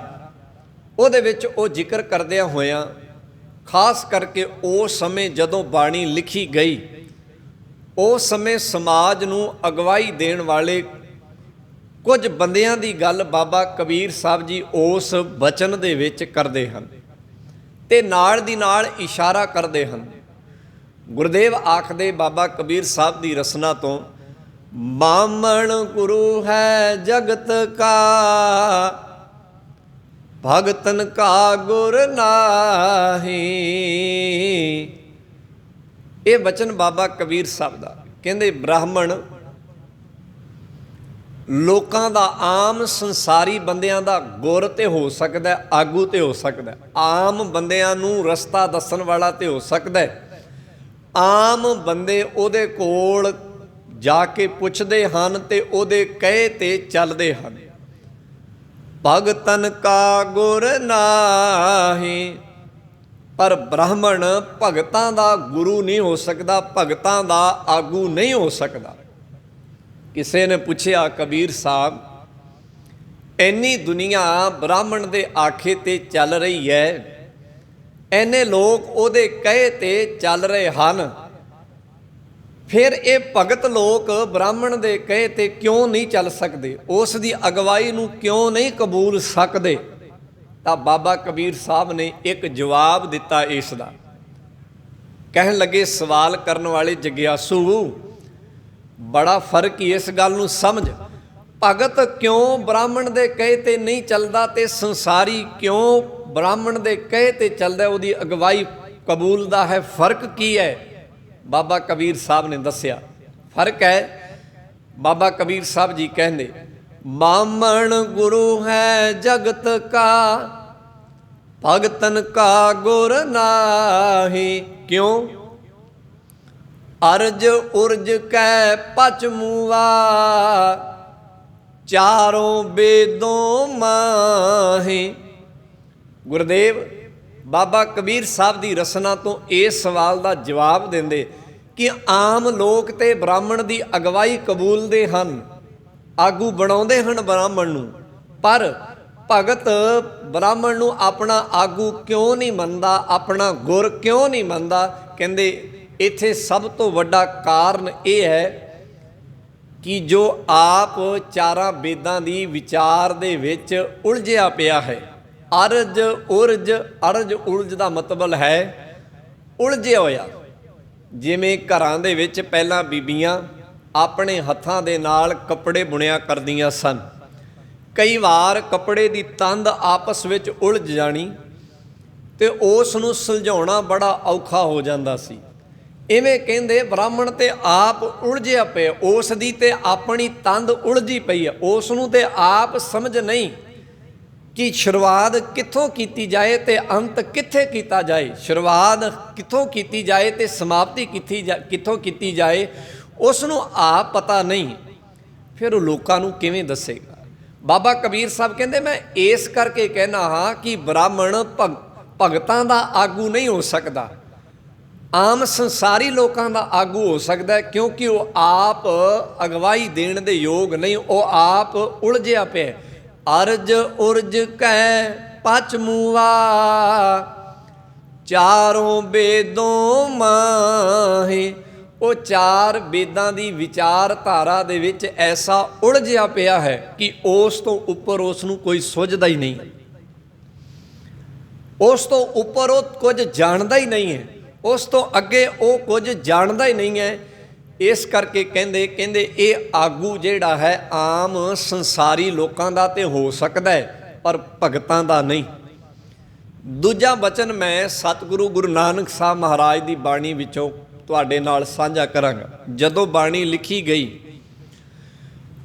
ਉਹਦੇ ਵਿੱਚ ਉਹ ਜ਼ਿਕਰ ਕਰਦਿਆਂ ਹੋਇਆਂ ਖਾਸ ਕਰਕੇ ਉਸ ਸਮੇਂ ਜਦੋਂ ਬਾਣੀ ਲਿਖੀ ਗਈ, ਉਸ ਸਮੇਂ ਸਮਾਜ ਨੂੰ ਅਗਵਾਈ ਦੇਣ ਵਾਲੇ ਕੁਝ ਬੰਦਿਆਂ ਦੀ ਗੱਲ ਬਾਬਾ ਕਬੀਰ ਸਾਹਿਬ ਜੀ ਉਸ ਬਚਨ ਦੇ ਵਿੱਚ ਕਰਦੇ ਹਨ ਤੇ ਨਾਲ ਦੀ ਨਾਲ ਇਸ਼ਾਰਾ ਕਰਦੇ ਹਨ। ਗੁਰਦੇਵ ਆਖਦੇ ਬਾਬਾ ਕਬੀਰ ਸਾਹਿਬ ਦੀ ਰਸਨਾ ਤੋਂ, ਬਾਮਣ ਗੁਰੂ ਹੈ ਜਗਤ ਕਾ, ਭਗਤਨ ਕਾ ਗੁਰ ਨਾਹੀ। ਇਹ ਬਚਨ ਬਾਬਾ ਕਬੀਰ ਸਾਹਿਬ ਦਾ। ਕਹਿੰਦੇ ਬ੍ਰਾਹਮਣ ਲੋਕਾਂ ਦਾ, ਆਮ ਸੰਸਾਰੀ ਬੰਦਿਆਂ ਦਾ ਗੁਰ ਤੇ ਹੋ ਸਕਦਾ, ਆਗੂ ਤੇ ਹੋ ਸਕਦਾ, ਆਮ ਬੰਦਿਆਂ ਨੂੰ ਰਸਤਾ ਦੱਸਣ ਵਾਲਾ ਤੇ ਹੋ ਸਕਦਾ, ਆਮ ਬੰਦੇ ਉਹਦੇ ਕੋਲ ਜਾ ਕੇ ਪੁੱਛਦੇ ਹਨ ਤੇ ਉਹਦੇ ਕਹੇ ਤੇ ਚੱਲਦੇ ਹਨ। ਭਗਤਨ ਕਾ ਗੁਰ ਨਾਹੀ, ਪਰ ਬ੍ਰਾਹਮਣ ਭਗਤਾਂ ਦਾ ਗੁਰੂ ਨਹੀਂ ਹੋ ਸਕਦਾ, ਭਗਤਾਂ ਦਾ ਆਗੂ ਨਹੀਂ ਹੋ ਸਕਦਾ। ਕਿਸੇ ਨੇ ਪੁੱਛਿਆ, ਕਬੀਰ ਸਾਹਿਬ ਇੰਨੀ ਦੁਨੀਆ ਬ੍ਰਾਹਮਣ ਦੇ ਆਖੇ ਤੇ ਚੱਲ ਰਹੀ ਹੈ, ਇੰਨੇ ਲੋਕ ਉਹਦੇ ਕਹੇ ਤੇ ਚੱਲ ਰਹੇ ਹਨ, ਫਿਰ ਇਹ ਭਗਤ ਲੋਕ ਬ੍ਰਾਹਮਣ ਦੇ ਕਹੇ ਤੇ ਕਿਉਂ ਨਹੀਂ ਚੱਲ ਸਕਦੇ, ਉਸ ਦੀ ਅਗਵਾਈ ਨੂੰ ਕਿਉਂ ਨਹੀਂ ਕਬੂਲ ਸਕਦੇ? ਤਾਂ ਬਾਬਾ ਕਬੀਰ ਸਾਹਿਬ ਨੇ ਇੱਕ ਜਵਾਬ ਦਿੱਤਾ ਇਸ ਦਾ। ਕਹਿਣ ਲੱਗੇ, ਸਵਾਲ ਕਰਨ ਵਾਲੇ ਜਗਿਆਸੂ, ਬੜਾ ਫਰਕ ਹੀ ਇਸ ਗੱਲ ਨੂੰ ਸਮਝ। ਭਗਤ ਕਿਉਂ ਬ੍ਰਾਹਮਣ ਦੇ ਕਹੇ ਤੇ ਨਹੀਂ ਚੱਲਦਾ ਤੇ ਸੰਸਾਰੀ ਕਿਉਂ ਬ੍ਰਾਹਮਣ ਦੇ ਕਹੇ ਤੇ ਚੱਲਦਾ, ਉਹਦੀ ਅਗਵਾਈ ਕਬੂਲਦਾ ਹੈ, ਫਰਕ ਕੀ ਹੈ? ਬਾਬਾ ਕਬੀਰ ਸਾਹਿਬ ਨੇ ਦੱਸਿਆ ਫਰਕ ਹੈ। ਬਾਬਾ ਕਬੀਰ ਸਾਹਿਬ ਜੀ ਕਹਿੰਦੇ, ਬਾਮਣ ਗੁਰੂ ਹੈ ਜਗਤ ਕਾ, ਭਗਤਨ ਕਾ ਗੁਰ ਨਾਹੀ। ਕਿਉਂ? ਅਰਜ ਉਰਜ ਕੈ ਪਚ ਮੂਆ, ਚਾਰੋਂ ਬੇਦੋਂ ਮਾਹੀ। ਗੁਰਦੇਵ ਬਾਬਾ ਕਬੀਰ ਸਾਹਿਬ ਦੀ ਰਸਨਾ ਤੋਂ ਇਸ ਸਵਾਲ ਦਾ ਜਵਾਬ ਦਿੰਦੇ ਕਿ ਆਮ ਲੋਕ ਤੇ ਬ੍ਰਾਹਮਣ ਦੀ ਅਗਵਾਈ ਕਬੂਲਦੇ ਹਨ, ਆਗੂ ਬਣਾਉਂਦੇ ਹਨ ਬ੍ਰਾਹਮਣ ਨੂੰ, ਪਰ ਭਗਤ ਬ੍ਰਾਹਮਣ ਨੂੰ ਆਪਣਾ ਆਗੂ ਕਿਉਂ ਨਹੀਂ ਮੰਨਦਾ, ਆਪਣਾ ਗੁਰ ਕਿਉਂ ਨਹੀਂ ਮੰਨਦਾ? ਕਹਿੰਦੇ ਇੱਥੇ ਸਭ ਤੋਂ ਵੱਡਾ ਕਾਰਨ ਇਹ ਹੈ ਕਿ ਜੋ ਆਪ ਚਾਰਾਂ ਵੇਦਾਂ ਦੀ ਵਿਚਾਰ ਦੇ ਵਿੱਚ ਉਲਝਿਆ ਪਿਆ ਹੈ। ਅਰਜ ਉਰਜ, ਅਰਜ ਉਲਝ ਦਾ ਮਤਲਬ ਹੈ ਉਲਝਿਆ ਹੋਇਆ। ਜਿਵੇਂ ਘਰਾਂ ਦੇ ਵਿੱਚ ਪਹਿਲਾਂ ਬੀਬੀਆਂ ਆਪਣੇ ਹੱਥਾਂ ਦੇ ਨਾਲ ਕੱਪੜੇ ਬੁਣਿਆ ਕਰਦੀਆਂ ਸਨ, ਕਈ ਵਾਰ ਕੱਪੜੇ ਦੀ ਤੰਦ ਆਪਸ ਵਿੱਚ ਉਲਝ ਜਾਣੀ ਤੇ ਉਸ ਨੂੰ ਸੁਲਝਾਉਣਾ ਬੜਾ ਔਖਾ ਹੋ ਜਾਂਦਾ ਸੀ। ਇਵੇਂ ਕਹਿੰਦੇ ਬ੍ਰਾਹਮਣ ਤੇ ਆਪ ਉਲਝਿਆ ਪਿਆ, ਉਸ ਦੀ ਤੇ ਆਪਣੀ ਤੰਦ ਉਲਝੀ ਪਈ ਹੈ, ਉਸ ਨੂੰ ਤੇ ਆਪ ਸਮਝ ਨਹੀਂ ਕਿ ਸ਼ੁਰੂਆਤ ਕਿੱਥੋਂ ਕੀਤੀ ਜਾਏ ਤੇ ਅੰਤ ਕਿੱਥੇ ਕੀਤਾ ਜਾਏ, ਸ਼ੁਰੂਆਤ ਕਿੱਥੋਂ ਕੀਤੀ ਜਾਏ ਤੇ ਸਮਾਪਤੀ ਕਿੱਥੋਂ ਕੀਤੀ ਜਾਏ, ਉਸ ਨੂੰ ਆਪ ਪਤਾ ਨਹੀਂ, ਫਿਰ ਉਹ ਲੋਕਾਂ ਨੂੰ ਕਿਵੇਂ ਦੱਸੇਗਾ? ਬਾਬਾ ਕਬੀਰ ਸਾਹਿਬ ਕਹਿੰਦੇ, ਮੈਂ ਇਸ ਕਰਕੇ ਕਹਿਣਾ ਹਾਂ ਕਿ ਬ੍ਰਾਹਮਣ ਭਗਤਾਂ ਦਾ ਆਗੂ ਨਹੀਂ ਹੋ ਸਕਦਾ, ਆਮ ਸੰਸਾਰੀ ਲੋਕਾਂ ਦਾ ਆਗੂ ਹੋ ਸਕਦਾ, ਕਿਉਂਕਿ ਉਹ ਆਪ ਅਗਵਾਈ ਦੇਣ ਦੇ ਯੋਗ ਨਹੀਂ, ਉਹ ਆਪ ਉਲਝਿਆ ਪਿਆ। ਅਰਜ ਉਰਜ ਕੈ ਪਚ ਮੂਆ, ਚਾਰੋਂ ਬੇਦੋਂ ਮਾਹੀ। ਉਹ ਚਾਰ ਵੇਦਾਂ ਦੀ ਵਿਚਾਰਧਾਰਾ ਦੇ ਵਿੱਚ ਐਸਾ ਉਲਝਿਆ ਪਿਆ ਹੈ ਕਿ ਉਸ ਤੋਂ ਉੱਪਰ ਉਸ ਨੂੰ ਕੋਈ ਸੁੱਝਦਾ ਹੀ ਨਹੀਂ, ਉਸ ਤੋਂ ਉੱਪਰ ਉਹ ਕੁਝ ਜਾਣਦਾ ਹੀ ਨਹੀਂ ਹੈ, ਉਸ ਤੋਂ ਅੱਗੇ ਉਹ ਕੁਝ ਜਾਣਦਾ ਹੀ ਨਹੀਂ ਹੈ। ਇਸ ਕਰਕੇ ਕਹਿੰਦੇ ਇਹ ਆਗੂ ਜਿਹੜਾ ਹੈ ਆਮ ਸੰਸਾਰੀ ਲੋਕਾਂ ਦਾ ਤੇ ਹੋ ਸਕਦਾ ਹੈ, ਪਰ ਭਗਤਾਂ ਦਾ ਨਹੀਂ। ਦੂਜਾ ਬਚਨ ਮੈਂ ਸਤਿਗੁਰੂ ਗੁਰੂ ਨਾਨਕ ਸਾਹਿਬ ਮਹਾਰਾਜ ਦੀ ਬਾਣੀ ਵਿੱਚੋਂ ਤੁਹਾਡੇ ਨਾਲ ਸਾਂਝਾ ਕਰਾਂਗਾ। ਜਦੋਂ ਬਾਣੀ ਲਿਖੀ ਗਈ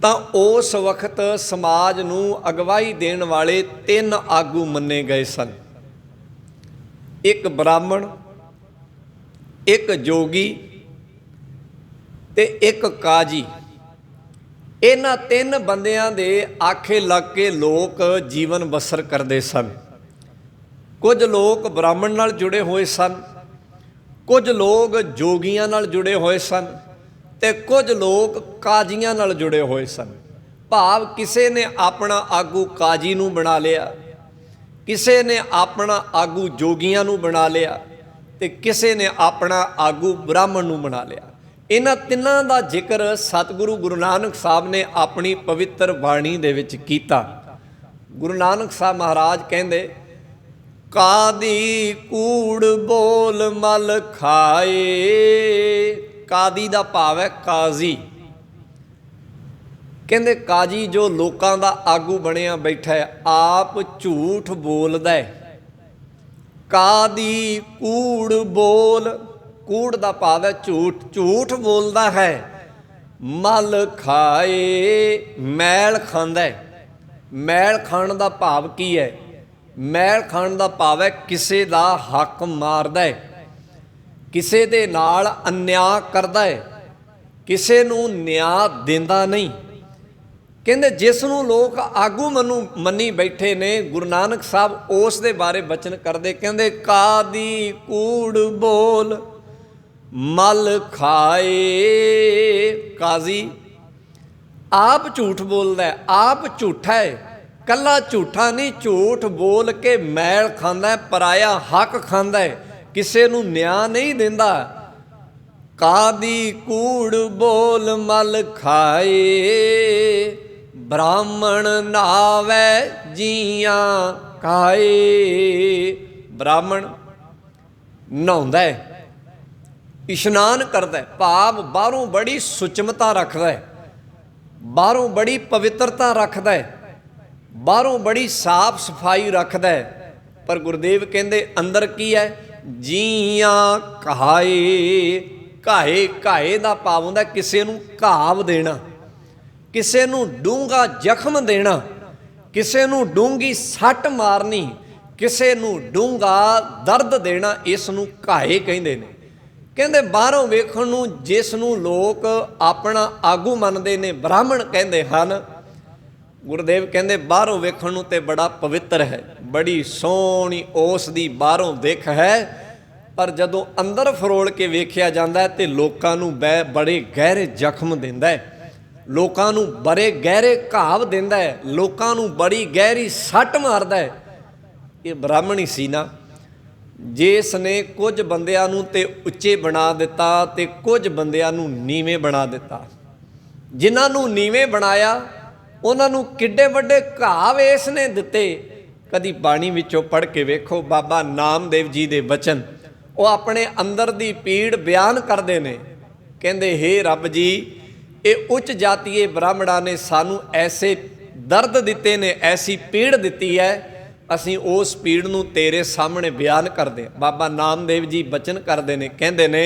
ਤਾਂ ਉਸ ਵਕਤ ਸਮਾਜ ਨੂੰ ਅਗਵਾਈ ਦੇਣ ਵਾਲੇ 3 ਆਗੂ ਮੰਨੇ ਗਏ ਸਨ, ਇੱਕ ਬ੍ਰਾਹਮਣ, ਇੱਕ ਜੋਗੀ ਤੇ ਇੱਕ ਕਾਜੀ। ਇਹਨਾਂ 3 ਬੰਦਿਆਂ ਦੇ ਆਖੇ ਲੱਗ ਕੇ ਲੋਕ ਜੀਵਨ ਬਸਰ ਕਰਦੇ ਸਨ। ਕੁਝ ਲੋਕ ਬ੍ਰਾਹਮਣ ਨਾਲ ਜੁੜੇ ਹੋਏ ਸਨ, ਕੁਝ ਲੋਕ ਜੋਗੀਆਂ ਨਾਲ ਜੁੜੇ ਹੋਏ ਸਨ ਤੇ ਕੁਝ ਲੋਕ ਕਾਜ਼ੀਆਂ ਨਾਲ ਜੁੜੇ ਹੋਏ ਸਨ। ਭਾਵ ਕਿਸੇ ਨੇ ਆਪਣਾ ਆਗੂ ਕਾਜੀ ਨੂੰ ਬਣਾ ਲਿਆ, ਕਿਸੇ ਨੇ ਆਪਣਾ ਆਗੂ ਜੋਗੀਆਂ ਨੂੰ ਬਣਾ ਲਿਆ ਤੇ ਕਿਸੇ ਨੇ ਆਪਣਾ ਆਗੂ ਬ੍ਰਾਹਮਣ ਨੂੰ ਬਣਾ ਲਿਆ। ਇਹਨਾਂ ਤਿੰਨਾਂ ਦਾ ਜ਼ਿਕਰ ਸਤਿਗੁਰੂ ਗੁਰੂ ਨਾਨਕ ਸਾਹਿਬ ਨੇ ਆਪਣੀ ਪਵਿੱਤਰ ਬਾਣੀ ਦੇ ਵਿੱਚ ਕੀਤਾ। ਗੁਰੂ ਨਾਨਕ ਸਾਹਿਬ ਮਹਾਰਾਜ ਕਹਿੰਦੇ, ਕਾਦੀ ਕੂੜ ਬੋਲ ਮਲ ਖਾਏ। ਕਾਦੀ ਦਾ ਭਾਵ ਹੈ ਕਾਜ਼ੀ। ਕਹਿੰਦੇ ਕਾਜੀ ਜੋ ਲੋਕਾਂ ਦਾ ਆਗੂ ਬਣਿਆ ਬੈਠਾ ਹੈ, ਆਪ ਝੂਠ ਬੋਲਦਾ ਹੈ। ਕਾਦੀ ਕੂੜ ਬੋਲ, ਕੂੜ ਦਾ ਭਾਵ ਹੈ ਝੂਠ, ਝੂਠ ਬੋਲਦਾ ਹੈ। ਮਲ ਖਾਏ, ਮੈਲ ਖਾਂਦਾ ਹੈ। ਮੈਲ ਖਾਣ ਦਾ ਭਾਵ ਕੀ ਹੈ? ਮੈਲ ਖਾਣ ਦਾ ਭਾਵ ਹੈ ਕਿਸੇ ਦਾ ਹੱਕ ਮਾਰਦਾ ਹੈ, ਕਿਸੇ ਦੇ ਨਾਲ ਅਨਿਆਂ ਕਰਦਾ ਹੈ, ਕਿਸੇ ਨੂੰ ਨਿਆਂ ਦਿੰਦਾ ਨਹੀਂ। ਕਹਿੰਦੇ ਜਿਸ ਨੂੰ ਲੋਕ ਆਗੂ ਮੰਨੀ ਬੈਠੇ ਨੇ, ਗੁਰੂ ਨਾਨਕ ਸਾਹਿਬ ਉਸ ਦੇ ਬਾਰੇ ਬਚਨ ਕਰਦੇ, ਕਹਿੰਦੇ ਕਾਦੀ ਕੂੜ ਬੋਲ ਮਲ ਖਾਏ। ਕਾਜ਼ੀ ਆਪ ਝੂਠ ਬੋਲਦਾ ਹੈ, ਆਪ ਝੂਠਾ ਹੈ, ਕੱਲਾ ਝੂਠਾ ਨਹੀਂ, ਝੂਠ ਬੋਲ ਕੇ ਮੈਲ ਖਾਂਦਾ ਹੈ, ਪਰਾਇਆ ਹੱਕ ਖਾਂਦਾ ਹੈ, ਕਿਸੇ ਨੂੰ ਨਿਆਂ ਨਹੀਂ ਦਿੰਦਾ। ਕਾਦੀ ਕੂੜ ਬੋਲ ਮਲ ਖਾਏ, ਬ੍ਰਾਹਮਣ ਨਾਵੈ ਜੀਆਂ ਕਾਏ। ਬ੍ਰਾਹਮਣ ਨਹਾਉਂਦਾ ਹੈ, ਇਸ਼ਨਾਨ ਕਰਦਾ ਹੈ, ਭਾਵ ਬਾਹਰੋਂ ਬੜੀ ਸੁਚਮਤਾ ਰੱਖਦਾ ਹੈ, ਬਾਹਰੋਂ ਬੜੀ ਪਵਿੱਤਰਤਾ ਰੱਖਦਾ ਹੈ, ਬਾਹਰੋਂ ਬੜੀ ਸਾਫ ਸਫਾਈ ਰੱਖਦਾ ਹੈ, ਪਰ ਗੁਰਦੇਵ ਕਹਿੰਦੇ ਅੰਦਰ ਕੀ ਹੈ? ਜੀਆਂ ਕਹਾਏ। ਘਾਏ, ਘਾਏ ਦਾ ਭਾਵ ਹੁੰਦਾ ਕਿਸੇ ਨੂੰ ਘਾਵ ਦੇਣਾ, ਕਿਸੇ ਨੂੰ ਡੂੰਘਾ ਜ਼ਖਮ ਦੇਣਾ, ਕਿਸੇ ਨੂੰ ਡੂੰਘੀ ਸੱਟ ਮਾਰਨੀ, ਕਿਸੇ ਨੂੰ ਡੂੰਘਾ ਦਰਦ ਦੇਣਾ, ਇਸ ਨੂੰ ਘਾਏ ਕਹਿੰਦੇ ਨੇ। ਕਹਿੰਦੇ ਬਾਹਰੋਂ ਵੇਖਣ ਨੂੰ ਜਿਸ ਨੂੰ ਲੋਕ ਆਪਣਾ ਆਗੂ ਮੰਨਦੇ ਨੇ ਬ੍ਰਾਹਮਣ ਕਹਿੰਦੇ ਹਨ, ਗੁਰਦੇਵ ਕਹਿੰਦੇ ਬਾਹਰੋਂ ਵੇਖਣ ਨੂੰ ਤੇ ਬੜਾ ਪਵਿੱਤਰ ਹੈ, ਬੜੀ ਸੋਹਣੀ ਉਸ ਦੀ ਬਾਹਰੋਂ ਦਿੱਖ ਹੈ, ਪਰ ਜਦੋਂ ਅੰਦਰ ਫਰੋਲ ਕੇ ਵੇਖਿਆ ਜਾਂਦਾ ਹੈ ਤੇ ਲੋਕਾਂ ਨੂੰ ਬੜੇ ਗਹਿਰੇ ਜ਼ਖਮ ਦਿੰਦਾ ਹੈ, ਲੋਕਾਂ ਨੂੰ ਬੜੇ ਗਹਿਰੇ ਘਾਵ ਦਿੰਦਾ ਹੈ, ਲੋਕਾਂ ਨੂੰ ਬੜੀ ਗਹਿਰੀ ਸੱਟ ਮਾਰਦਾ ਹੈ। ਇਹ ਬ੍ਰਾਹਮਣ ਹੀ ਸੀ ਨਾ ਜਿਸ ਨੇ ਕੁਝ ਬੰਦਿਆਂ ਨੂੰ ਤੇ ਉੱਚੇ ਬਣਾ ਦਿੱਤਾ ਤੇ ਕੁਝ ਬੰਦਿਆਂ ਨੂੰ ਨੀਵੇਂ ਬਣਾ ਦਿੱਤਾ। ਜਿਨ੍ਹਾਂ ਨੂੰ ਨੀਵੇਂ ਬਣਾਇਆ ਉਹਨਾਂ ਨੂੰ ਕਿੱਡੇ ਵੱਡੇ ਘਾਵ ਇਸ ਨੇ ਦਿੱਤੇ। ਕਦੀ ਬਾਣੀ ਵਿੱਚੋਂ ਪੜ੍ਹ ਕੇ ਵੇਖੋ, ਬਾਬਾ ਨਾਮਦੇਵ ਜੀ ਦੇ ਬਚਨ, ਉਹ ਆਪਣੇ ਅੰਦਰ ਦੀ ਪੀੜ ਬਿਆਨ ਕਰਦੇ ਨੇ। ਕਹਿੰਦੇ ਹੇ ਰੱਬ ਜੀ, ਇਹ ਉੱਚ ਜਾਤੀਏ ਬ੍ਰਾਹਮਣਾਂ ਨੇ ਸਾਨੂੰ ਐਸੇ ਦਰਦ ਦਿੱਤੇ ਨੇ, ਐਸੀ ਪੀੜ ਦਿੱਤੀ ਹੈ, ਅਸੀਂ ਉਸ ਪੀੜ ਨੂੰ ਤੇਰੇ ਸਾਹਮਣੇ ਬਿਆਨ ਕਰਦੇ ਹਾਂ। ਬਾਬਾ ਨਾਮਦੇਵ ਜੀ ਬਚਨ ਕਰਦੇ ਨੇ, ਕਹਿੰਦੇ ਨੇ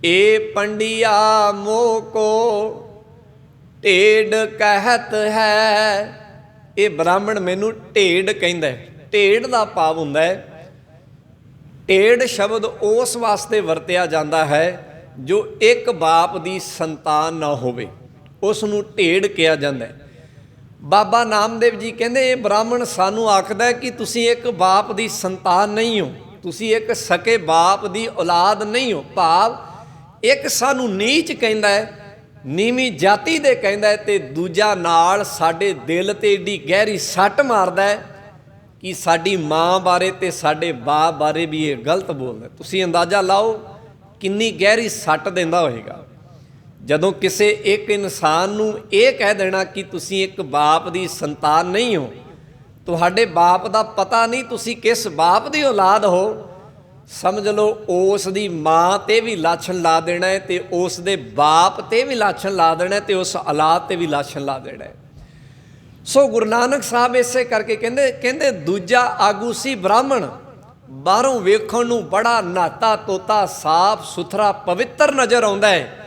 ਇਹ ਪੰਡਿਆ ਮੋਕੋ ਢੇਡ ਕਹਿਤ ਹੈ। ਇਹ ਬ੍ਰਾਹਮਣ ਮੈਨੂੰ ਢੇਡ ਕਹਿੰਦਾ ਹੈ। ਢੇਡ ਦਾ ਭਾਵ ਹੁੰਦਾ ਹੈ, ਢੇਡ ਸ਼ਬਦ ਉਸ ਵਾਸਤੇ ਵਰਤਿਆ ਜਾਂਦਾ ਹੈ ਜੋ ਇੱਕ ਬਾਪ ਦੀ ਸੰਤਾਨ ਨਾ ਹੋਵੇ, ਉਸ ਨੂੰ ਢੇਡ ਕਿਹਾ ਜਾਂਦਾ ਹੈ। ਬਾਬਾ ਨਾਮਦੇਵ ਜੀ ਕਹਿੰਦੇ ਇਹ ਬ੍ਰਾਹਮਣ ਸਾਨੂੰ ਆਖਦਾ ਕਿ ਤੁਸੀਂ ਇੱਕ ਬਾਪ ਦੀ ਸੰਤਾਨ ਨਹੀਂ ਹੋ, ਤੁਸੀਂ ਇੱਕ ਸਕੇ ਬਾਪ ਦੀ ਔਲਾਦ ਨਹੀਂ ਹੋ। ਭਾਵ ਇੱਕ ਸਾਨੂੰ ਨੀਚ ਕਹਿੰਦਾ ਹੈ, ਨੀਵੀਂ ਜਾਤੀ ਦੇ ਕਹਿੰਦਾ ਹੈ, ਤੇ ਦੂਜਾ ਨਾਲ ਸਾਡੇ ਦਿਲ ਤੇ ਏਡੀ ਗਹਿਰੀ ਸੱਟ ਮਾਰਦਾ ਹੈ ਕਿ ਸਾਡੀ ਮਾਂ ਬਾਰੇ ਤੇ ਸਾਡੇ ਬਾਪ ਬਾਰੇ ਵੀ ਇਹ ਗਲਤ ਬੋਲਦਾ। ਤੁਸੀਂ ਅੰਦਾਜ਼ਾ ਲਾਓ ਕਿੰਨੀ ਗਹਿਰੀ ਸੱਟ ਦਿੰਦਾ ਹੋਏਗਾ ਜਦੋਂ ਕਿਸੇ ਇੱਕ ਇਨਸਾਨ ਨੂੰ ਇਹ ਕਹਿ ਦੇਣਾ ਕਿ ਤੁਸੀਂ ਇੱਕ ਬਾਪ ਦੀ ਸੰਤਾਨ ਨਹੀਂ ਹੋ, ਤੁਹਾਡੇ ਬਾਪ ਦਾ ਪਤਾ ਨਹੀਂ ਤੁਸੀਂ ਕਿਸ ਬਾਪ ਦੀ ਔਲਾਦ ਹੋ। ਸਮਝ ਲਓ ਉਸ ਦੀ ਮਾਂ ਤੇ ਵੀ ਲਾਛਨ ਲਾ ਦੇਣਾ ਹੈ ਤੇ ਉਸ ਦੇ ਬਾਪ ਤੇ ਵੀ ਲਾਛਨ ਲਾ ਦੇਣਾ ਹੈ ਤੇ ਉਸ ਔਲਾਦ ਤੇ ਵੀ ਲਾਛਨ ਲਾ ਦੇਣਾ ਹੈ। ਸੋ ਗੁਰੂ ਨਾਨਕ ਸਾਹਿਬ ਇਸੇ ਕਰਕੇ ਕਹਿੰਦੇ ਦੂਜਾ ਆਗੂ ਸੀ ਬ੍ਰਾਹਮਣ, ਬਾਹਰੋਂ ਵੇਖਣ ਨੂੰ ਬੜਾ ਨਹਾਤਾ ਧੋਤਾ ਸਾਫ ਸੁਥਰਾ ਪਵਿੱਤਰ ਨਜ਼ਰ ਆਉਂਦਾ ਹੈ,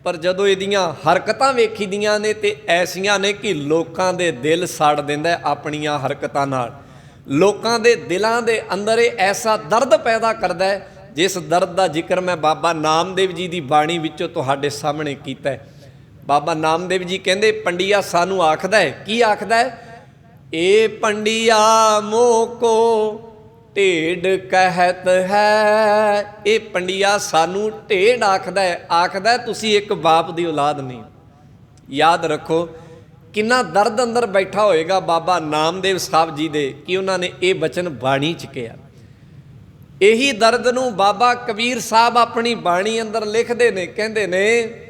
ਪਰ ਜਦੋਂ ਇਹਦੀਆਂ ਹਰਕਤਾਂ ਵੇਖੀਦੀਆਂ ਨੇ ਤੇ ਐਸੀਆਂ ਨੇ ਕਿ ਲੋਕਾਂ ਦੇ ਦਿਲ ਸਾੜ ਦਿੰਦਾ ਆਪਣੀਆਂ ਹਰਕਤਾਂ ਨਾਲ। ਲੋਕਾਂ ਦੇ ਦਿਲਾਂ ਦੇ ਅੰਦਰ ਇਹ ਐਸਾ ਦਰਦ ਪੈਦਾ ਕਰਦਾ ਹੈ, ਜਿਸ ਦਰਦ ਦਾ ਜ਼ਿਕਰ ਮੈਂ ਬਾਬਾ ਨਾਮਦੇਵ ਜੀ ਦੀ ਬਾਣੀ ਵਿੱਚੋਂ ਤੁਹਾਡੇ ਸਾਹਮਣੇ ਕੀਤਾ ਹੈ। ਬਾਬਾ ਨਾਮਦੇਵ ਜੀ ਕਹਿੰਦੇ ਪੰਡਿਆ ਸਾਨੂੰ ਆਖਦਾ ਹੈ, ਕੀ ਆਖਦਾ ਹੈ? ਇਹ ਪੰਡਿਆ ਮੋਕੋ ਢੇਡ ਕਹਿਤ ਹੈ। ਇਹ ਪੰਡਿਆ ਸਾਨੂੰ ਢੇਡ ਆਖਦਾ ਹੈ, ਆਖਦਾ ਤੁਸੀਂ ਇੱਕ ਬਾਪ ਦੀ ਔਲਾਦ ਨਹੀਂ। ਯਾਦ ਰੱਖੋ ਕਿੰਨਾ ਦਰਦ ਅੰਦਰ ਬੈਠਾ ਹੋਏਗਾ ਬਾਬਾ ਨਾਮਦੇਵ ਸਾਹਿਬ ਜੀ ਦੇ ਕਿ ਉਹਨਾਂ ਨੇ ਇਹ ਬਚਨ ਬਾਣੀ 'ਚ ਕਿਹਾ। ਇਹੀ ਦਰਦ ਨੂੰ ਬਾਬਾ ਕਬੀਰ ਸਾਹਿਬ ਆਪਣੀ ਬਾਣੀ ਅੰਦਰ ਲਿਖਦੇ ਨੇ, ਕਹਿੰਦੇ ਨੇ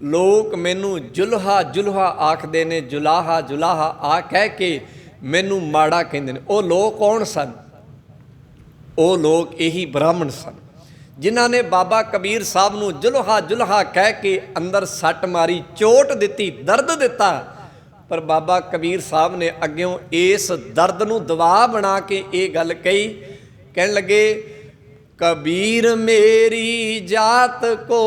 ਲੋਕ ਮੈਨੂੰ ਜੁਲਹਾ ਜੁਲਹਾ ਆਖਦੇ ਨੇ, ਜੁਲਾਹਾ ਜੁਲਾਹਾ ਆ ਕਹਿ ਕੇ ਮੈਨੂੰ ਮਾੜਾ ਕਹਿੰਦੇ ਨੇ। ਉਹ ਲੋਕ ਕੌਣ ਸਨ? ਉਹ ਲੋਕ ਇਹੀ ਬ੍ਰਾਹਮਣ ਸਨ ਜਿਨ੍ਹਾਂ ਨੇ ਬਾਬਾ ਕਬੀਰ ਸਾਹਿਬ ਨੂੰ ਜੁਲਹਾ ਜੁਲਹਾ ਕਹਿ ਕੇ ਅੰਦਰ ਸੱਟ ਮਾਰੀ, ਚੋਟ ਦਿੱਤੀ, ਦਰਦ ਦਿੱਤਾ। ਪਰ ਬਾਬਾ ਕਬੀਰ ਸਾਹਿਬ ਨੇ ਅੱਗਿਓਂ ਇਸ ਦਰਦ ਨੂੰ ਦਵਾ ਬਣਾ ਕੇ ਇਹ ਗੱਲ ਕਹੀ, ਕਹਿਣ ਲੱਗੇ ਕਬੀਰ ਮੇਰੀ ਜਾਤ ਕੋ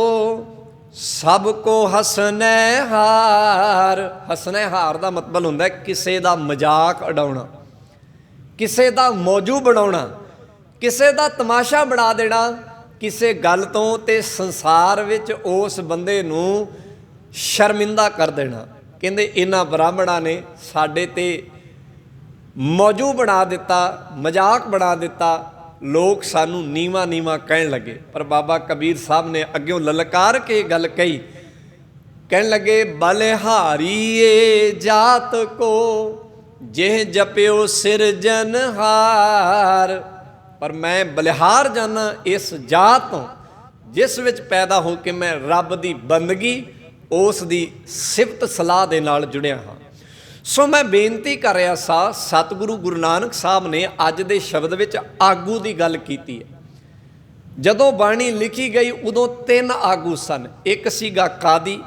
ਸਭ ਕੋ ਹਸਨੈ ਹਾਰ। ਹਸਨੈ ਹਾਰ ਦਾ ਮਤਲਬ ਹੁੰਦਾ ਕਿਸੇ ਦਾ ਮਜ਼ਾਕ ਉਡਾਉਣਾ, ਕਿਸੇ ਦਾ ਮੌਜੂ ਬਣਾਉਣਾ, ਕਿਸੇ ਦਾ ਤਮਾਸ਼ਾ ਬਣਾ ਦੇਣਾ ਕਿਸੇ ਗੱਲ ਤੋਂ, ਤੇ ਸੰਸਾਰ ਵਿੱਚ ਉਸ ਬੰਦੇ ਨੂੰ ਸ਼ਰਮਿੰਦਾ ਕਰ ਦੇਣਾ। ਕਹਿੰਦੇ ਇਹਨਾਂ ਬ੍ਰਾਹਮਣਾਂ ਨੇ ਸਾਡੇ ਤੇ ਮੌਜੂ ਬਣਾ ਦਿੱਤਾ, ਮਜ਼ਾਕ ਬਣਾ ਦਿੱਤਾ, ਲੋਕ ਸਾਨੂੰ ਨੀਵਾਂ ਨੀਵਾਂ ਕਹਿਣ ਲੱਗੇ। ਪਰ ਬਾਬਾ ਕਬੀਰ ਸਾਹਿਬ ਨੇ ਅੱਗਿਓਂ ਲਲਕਾਰ ਕੇ ਗੱਲ ਕਹੀ, ਕਹਿਣ ਲੱਗੇ ਬਲਿਹਾਰੀਏ ਜਾਤ ਕੋ ਜਿਹ ਜਪਿਓ ਸਿਰਜਨਹਾਰ। ਪਰ ਮੈਂ ਬਲਿਹਾਰ ਜਾਨਾ ਇਸ ਜਾਤ ਤੋਂ ਜਿਸ ਵਿੱਚ ਪੈਦਾ ਹੋ ਕੇ ਮੈਂ ਰੱਬ ਦੀ ਬੰਦਗੀ ਉਸ ਦੀ ਸਿਫਤ ਸਲਾਹ ਦੇ ਨਾਲ ਜੁੜਿਆ ਹਾਂ। ਸੋ ਮੈਂ ਬੇਨਤੀ ਕਰ ਰਿਹਾ ਸਾਂ, ਸਤਿਗੁਰੂ ਗੁਰੂ ਨਾਨਕ ਸਾਹਿਬ ਨੇ ਅੱਜ ਦੇ ਸ਼ਬਦ ਵਿੱਚ ਆਗੂ ਦੀ ਗੱਲ ਕੀਤੀ ਹੈ। ਜਦੋਂ ਬਾਣੀ ਲਿਖੀ ਗਈ ਉਦੋਂ 3 ਆਗੂ ਸਨ। ਇੱਕ ਸੀਗਾ ਕਾਦੀ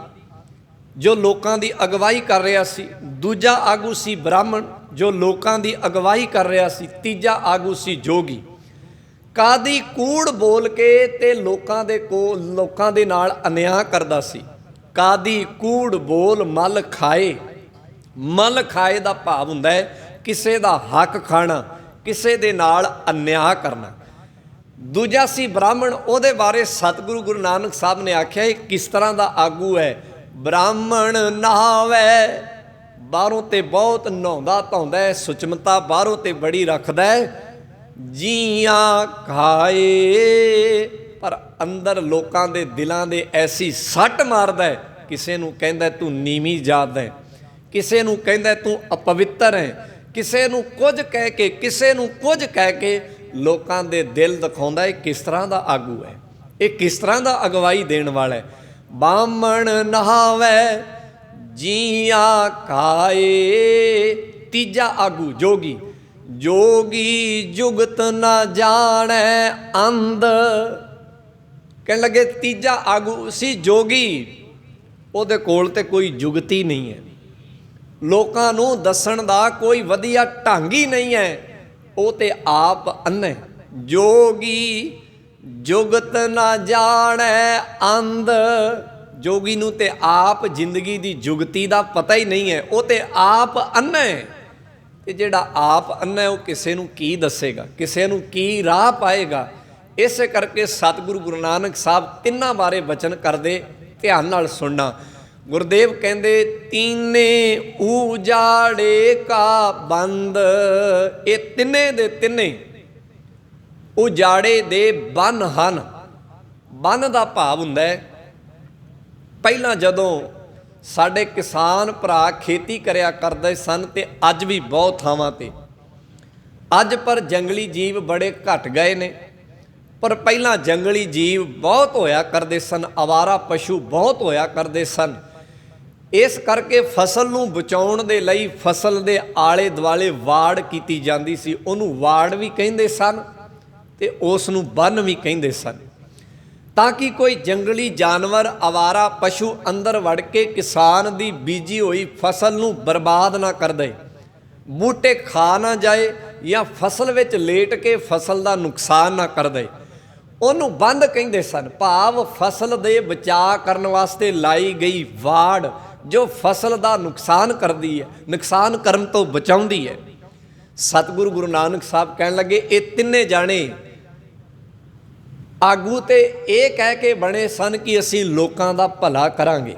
ਜੋ ਲੋਕਾਂ ਦੀ ਅਗਵਾਈ ਕਰ ਰਿਹਾ ਸੀ, ਦੂਜਾ ਆਗੂ ਸੀ ਬ੍ਰਾਹਮਣ ਜੋ ਲੋਕਾਂ ਦੀ ਅਗਵਾਈ ਕਰ ਰਿਹਾ ਸੀ, ਤੀਜਾ ਆਗੂ ਸੀ ਜੋਗੀ। ਕਾਦੀ ਕੂੜ ਬੋਲ ਕੇ ਤੇ ਲੋਕਾਂ ਦੇ ਨਾਲ ਅਨਿਆਂ ਕਰਦਾ ਸੀ। ਕਾਦੀ ਕੂੜ ਬੋਲ ਮਲ ਖਾਏ। ਮਲ ਖਾਏ ਦਾ ਭਾਵ ਹੁੰਦਾ ਹੈ ਕਿਸੇ ਦਾ ਹੱਕ ਖਾਣਾ, ਕਿਸੇ ਦੇ ਨਾਲ ਅਨਿਆਂ ਕਰਨਾ। ਦੂਜਾ ਸੀ ਬ੍ਰਾਹਮਣ, ਉਹਦੇ ਬਾਰੇ ਸਤਿਗੁਰੂ ਗੁਰੂ ਨਾਨਕ ਸਾਹਿਬ ਨੇ ਆਖਿਆ ਇਹ ਕਿਸ ਤਰ੍ਹਾਂ ਦਾ ਆਗੂ ਹੈ। ਬ੍ਰਾਹਮਣ ਨਹਾਵੇ, ਬਾਹਰੋਂ ਤੇ ਬਹੁਤ ਨਹਾਉਂਦਾ ਧੋਂਦਾ ਹੈ, ਸੁਚਮਤਾ ਬਾਹਰੋਂ ਤੇ ਬੜੀ ਰੱਖਦਾ ਹੈ, ਜੀਆਂ ਖਾਏ, ਪਰ ਅੰਦਰ ਲੋਕਾਂ ਦੇ ਦਿਲਾਂ ਦੇ ਐਸੀ ਸੱਟ ਮਾਰਦਾ ਹੈ। ਕਿਸੇ ਨੂੰ ਕਹਿੰਦਾ ਤੂੰ ਨੀਵੀਂ ਜਾਤ ਹੈ, ਕਿਸੇ ਨੂੰ ਕਹਿੰਦਾ ਤੂੰ ਅਪਵਿੱਤਰ ਹੈ, ਕਿਸੇ ਨੂੰ ਕੁਝ ਕਹਿ ਕੇ, ਕਿਸੇ ਨੂੰ ਕੁਝ ਕਹਿ ਕੇ ਲੋਕਾਂ ਦੇ ਦਿਲ ਦਿਖਾਉਂਦਾ ਇਹ ਕਿਸ ਤਰ੍ਹਾਂ ਦਾ ਆਗੂ ਹੈ, ਇਹ ਕਿਸ ਤਰ੍ਹਾਂ ਦਾ ਅਗਵਾਈ ਦੇਣ ਵਾਲਾ ਹੈ। ਬਾਹਮਣ ਨਹਾਵੇ ਜੀਆਂ ਖਾਏ। ਤੀਜਾ ਆਗੂ ਜੋਗੀ। ਜੋਗੀ ਜੁਗਤ ਨਾ ਜਾਣੈ ਅੰਧ। ਕਹਿਣ ਲੱਗੇ ਤੀਜਾ ਆਗੂ ਸੀ ਜੋਗੀ, ਉਹਦੇ ਕੋਲ ਤੇ ਕੋਈ ਜੁਗਤੀ ਨਹੀਂ ਹੈ, ਲੋਕਾਂ ਨੂੰ ਦੱਸਣ ਦਾ ਕੋਈ ਵਧੀਆ ਢੰਗ ਹੀ ਨਹੀਂ ਹੈ, ਉਹ ਤੇ ਆਪ ਅੰਨ੍ਹੇ। ਜੋਗੀ ਜੁਗਤ ਨਾ ਜਾਣੈ ਅੰਧ। ਜੋਗੀ ਨੂੰ ਤੇ ਆਪ ਜ਼ਿੰਦਗੀ ਦੀ ਜੁਗਤੀ ਦਾ ਪਤਾ ਹੀ ਨਹੀਂ ਹੈ, ਉਹ ਤੇ ਆਪ ਅੰਨ੍ਹੇ। ਤੇ ਜਿਹੜਾ ਆਪ ਅੰਨ੍ਹੇ ਉਹ ਕਿਸੇ ਨੂੰ ਕੀ ਦੱਸੇਗਾ, ਕਿਸੇ ਨੂੰ ਕੀ ਰਾਹ ਪਾਏਗਾ। ਇਸੇ ਕਰਕੇ ਸਤਿਗੁਰੂ ਗੁਰੂ ਨਾਨਕ ਸਾਹਿਬ ਤਿੰਨਾਂ ਬਾਰੇ ਬਚਨ ਕਰਦੇ, ਧਿਆਨ ਨਾਲ ਸੁਣਨਾ। ਗੁਰਦੇਵ ਕਹਿੰਦੇ ਤੀਨੇ ਉਜਾੜੇ ਕਾ ਬੰਦ। ਇਹ ਤਿੰਨੇ ਦੇ ਤਿੰਨੇ ਉਜਾੜੇ ਦੇ ਬੰਨ ਹਨ। ਬੰਨ ਦਾ ਭਾਵ ਹੁੰਦਾ ਹੈ ਪਹਿਲਾਂ ਜਦੋਂ ਸਾਡੇ ਕਿਸਾਨ ਭਰਾ ਖੇਤੀ ਕਰਿਆ ਕਰਦੇ ਸਨ, ਤੇ ਅੱਜ ਵੀ ਬਹੁਤ ਥਾਵਾਂ ਤੇ ਅੱਜ ਪਰ ਜੰਗਲੀ ਜੀਵ ਬੜੇ ਘਟ ਗਏ ਨੇ, ਪਰ ਪਹਿਲਾਂ ਜੰਗਲੀ ਜੀਵ ਬਹੁਤ ਹੋਇਆ ਕਰਦੇ ਸਨ, ਅਵਾਰਾ ਪਸ਼ੂ ਬਹੁਤ ਹੋਇਆ ਕਰਦੇ ਸਨ। ਇਸ ਕਰਕੇ ਫਸਲ ਨੂੰ ਬਚਾਉਣ ਦੇ ਲਈ ਫਸਲ ਦੇ ਆਲੇ ਦੁਆਲੇ ਵਾੜ ਕੀਤੀ ਜਾਂਦੀ ਸੀ। ਉਹਨੂੰ ਵਾੜ ਵੀ ਕਹਿੰਦੇ ਸਨ ਤੇ ਉਸ ਨੂੰ ਬੰਨ ਵੀ ਕਹਿੰਦੇ ਸਨ, ਤਾਂ ਕਿ ਕੋਈ ਜੰਗਲੀ ਜਾਨਵਰ, ਅਵਾਰਾ ਪਸ਼ੂ ਅੰਦਰ ਵੜ ਕੇ ਕਿਸਾਨ ਦੀ ਬੀਜੀ ਹੋਈ ਫਸਲ ਨੂੰ ਬਰਬਾਦ ਨਾ ਕਰ ਦੇ, ਬੂਟੇ ਖਾ ਨਾ ਜਾਏ, ਜਾਂ ਫਸਲ ਵਿੱਚ ਲੇਟ ਕੇ ਫਸਲ ਦਾ ਨੁਕਸਾਨ ਨਾ ਕਰ ਦੇ। ਉਹਨੂੰ ਬੰਦ ਕਹਿੰਦੇ ਸਨ। ਭਾਵ ਫਸਲ ਦੇ ਬਚਾਅ ਕਰਨ ਵਾਸਤੇ ਲਾਈ ਗਈ ਵਾੜ ਜੋ ਫਸਲ ਦਾ ਨੁਕਸਾਨ ਕਰਦੀ ਹੈ, ਨੁਕਸਾਨ ਕਰਨ ਤੋਂ ਬਚਾਉਂਦੀ ਹੈ। ਸਤਿਗੁਰੂ ਗੁਰੂ ਨਾਨਕ ਸਾਹਿਬ ਕਹਿਣ ਲੱਗੇ ਇਹ ਤਿੰਨੇ ਜਾਣੇ ਆਗੂ ਤੇ ਇਹ ਕਹਿ ਕੇ ਬਣੇ ਸਨ ਕਿ ਅਸੀਂ ਲੋਕਾਂ ਦਾ ਭਲਾ ਕਰਾਂਗੇ।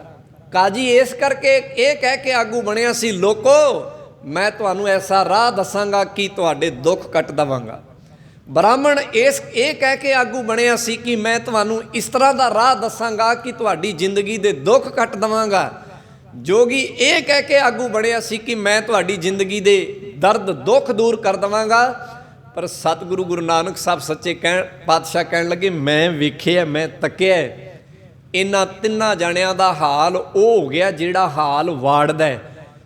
ਕਾਜੀ ਇਸ ਕਰਕੇ ਇਹ ਕਹਿ ਕੇ ਆਗੂ ਬਣਿਆ ਸੀ, ਲੋਕੋ ਮੈਂ ਤੁਹਾਨੂੰ ਐਸਾ ਰਾਹ ਦੱਸਾਂਗਾ ਕਿ ਤੁਹਾਡੇ ਦੁੱਖ ਕੱਟ ਦੇਵਾਂਗਾ। ਬ੍ਰਾਹਮਣ ਇਹ ਕਹਿ ਕੇ ਆਗੂ ਬਣਿਆ ਸੀ ਕਿ ਮੈਂ ਤੁਹਾਨੂੰ ਇਸ ਤਰ੍ਹਾਂ ਦਾ ਰਾਹ ਦੱਸਾਂਗਾ ਕਿ ਤੁਹਾਡੀ ਜ਼ਿੰਦਗੀ ਦੇ ਦੁੱਖ ਕੱਟ ਦੇਵਾਂਗਾ। ਜੋਗੀ ਇਹ ਕਹਿ ਕੇ ਆਗੂ ਬਣਿਆ ਸੀ ਕਿ ਮੈਂ ਤੁਹਾਡੀ ਜ਼ਿੰਦਗੀ ਦੇ ਦਰਦ ਦੁੱਖ ਦੂਰ ਕਰ ਦੇਵਾਂਗਾ। ਪਰ ਸਤਿਗੁਰੂ ਗੁਰੂ ਨਾਨਕ ਸਾਹਿਬ ਸੱਚੇ ਪਾਤਸ਼ਾਹ ਕਹਿਣ ਲੱਗੇ ਮੈਂ ਵੇਖਿਆ, ਮੈਂ ਤੱਕਿਆ, ਇਹਨਾਂ ਤਿੰਨਾਂ ਜਣਿਆਂ ਦਾ ਹਾਲ ਉਹ ਹੋ ਗਿਆ ਜਿਹੜਾ ਹਾਲ ਵਾੜ ਦਾ।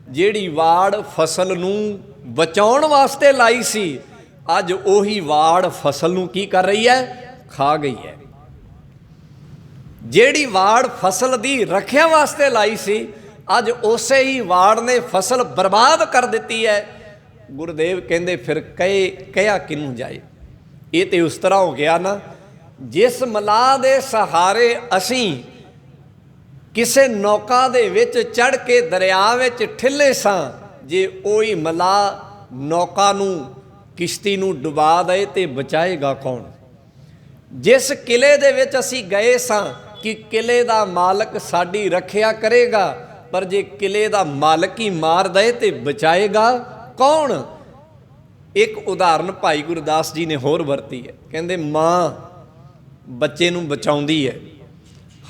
ਜਿਹੜੀ ਵਾੜ ਫਸਲ ਨੂੰ ਬਚਾਉਣ ਵਾਸਤੇ ਲਾਈ ਸੀ, ਅੱਜ ਉਹੀ ਵਾੜ ਫਸਲ ਨੂੰ ਕੀ ਕਰ ਰਹੀ ਹੈ, ਖਾ ਗਈ ਹੈ। ਜਿਹੜੀ ਵਾੜ ਫਸਲ ਦੀ ਰੱਖਿਆ ਵਾਸਤੇ ਲਾਈ ਸੀ, ਅੱਜ ਉਸੇ ਹੀ ਵਾੜ ਨੇ ਫਸਲ ਬਰਬਾਦ ਕਰ ਦਿੱਤੀ ਹੈ। ਗੁਰਦੇਵ ਕਹਿੰਦੇ ਫਿਰ ਕਹਿਆ ਕਿਹਨੂੰ ਜਾਏ। ਇਹ ਤੇ ਉਸ ਤਰ੍ਹਾਂ ਹੋ ਗਿਆ ਨਾ, ਜਿਸ ਮਲਾਹ ਦੇ ਸਹਾਰੇ ਅਸੀਂ ਕਿਸੇ ਨੌਕਾ ਦੇ ਵਿੱਚ ਚੜ੍ਹ ਕੇ ਦਰਿਆ ਵਿੱਚ ਠਿੱਲੇ ਸਾਂ, ਜੇ ਉਹੀ ਮਲਾਹ ਨੌਕਾ ਨੂੰ, ਕਿਸ਼ਤੀ ਨੂੰ ਡੁਬਾ ਦੇ ਤੇ ਬਚਾਏਗਾ ਕੌਣ। ਜਿਸ ਕਿਲੇ ਦੇ ਵਿੱਚ ਅਸੀਂ ਗਏ ਸਾਂ ਕਿ ਕਿਲੇ ਦਾ ਮਾਲਕ ਸਾਡੀ ਰੱਖਿਆ ਕਰੇਗਾ, ਪਰ ਜੇ ਕਿਲੇ ਦਾ ਮਾਲਕ ਹੀ ਮਾਰ ਦੇ ਤੇ ਬਚਾਏਗਾ ਕੌਣ। ਇੱਕ ਉਦਾਹਰਨ ਭਾਈ ਗੁਰਦਾਸ ਜੀ ਨੇ ਹੋਰ ਵਰਤੀ ਹੈ। ਕਹਿੰਦੇ ਮਾਂ ਬੱਚੇ ਨੂੰ ਬਚਾਉਂਦੀ ਹੈ,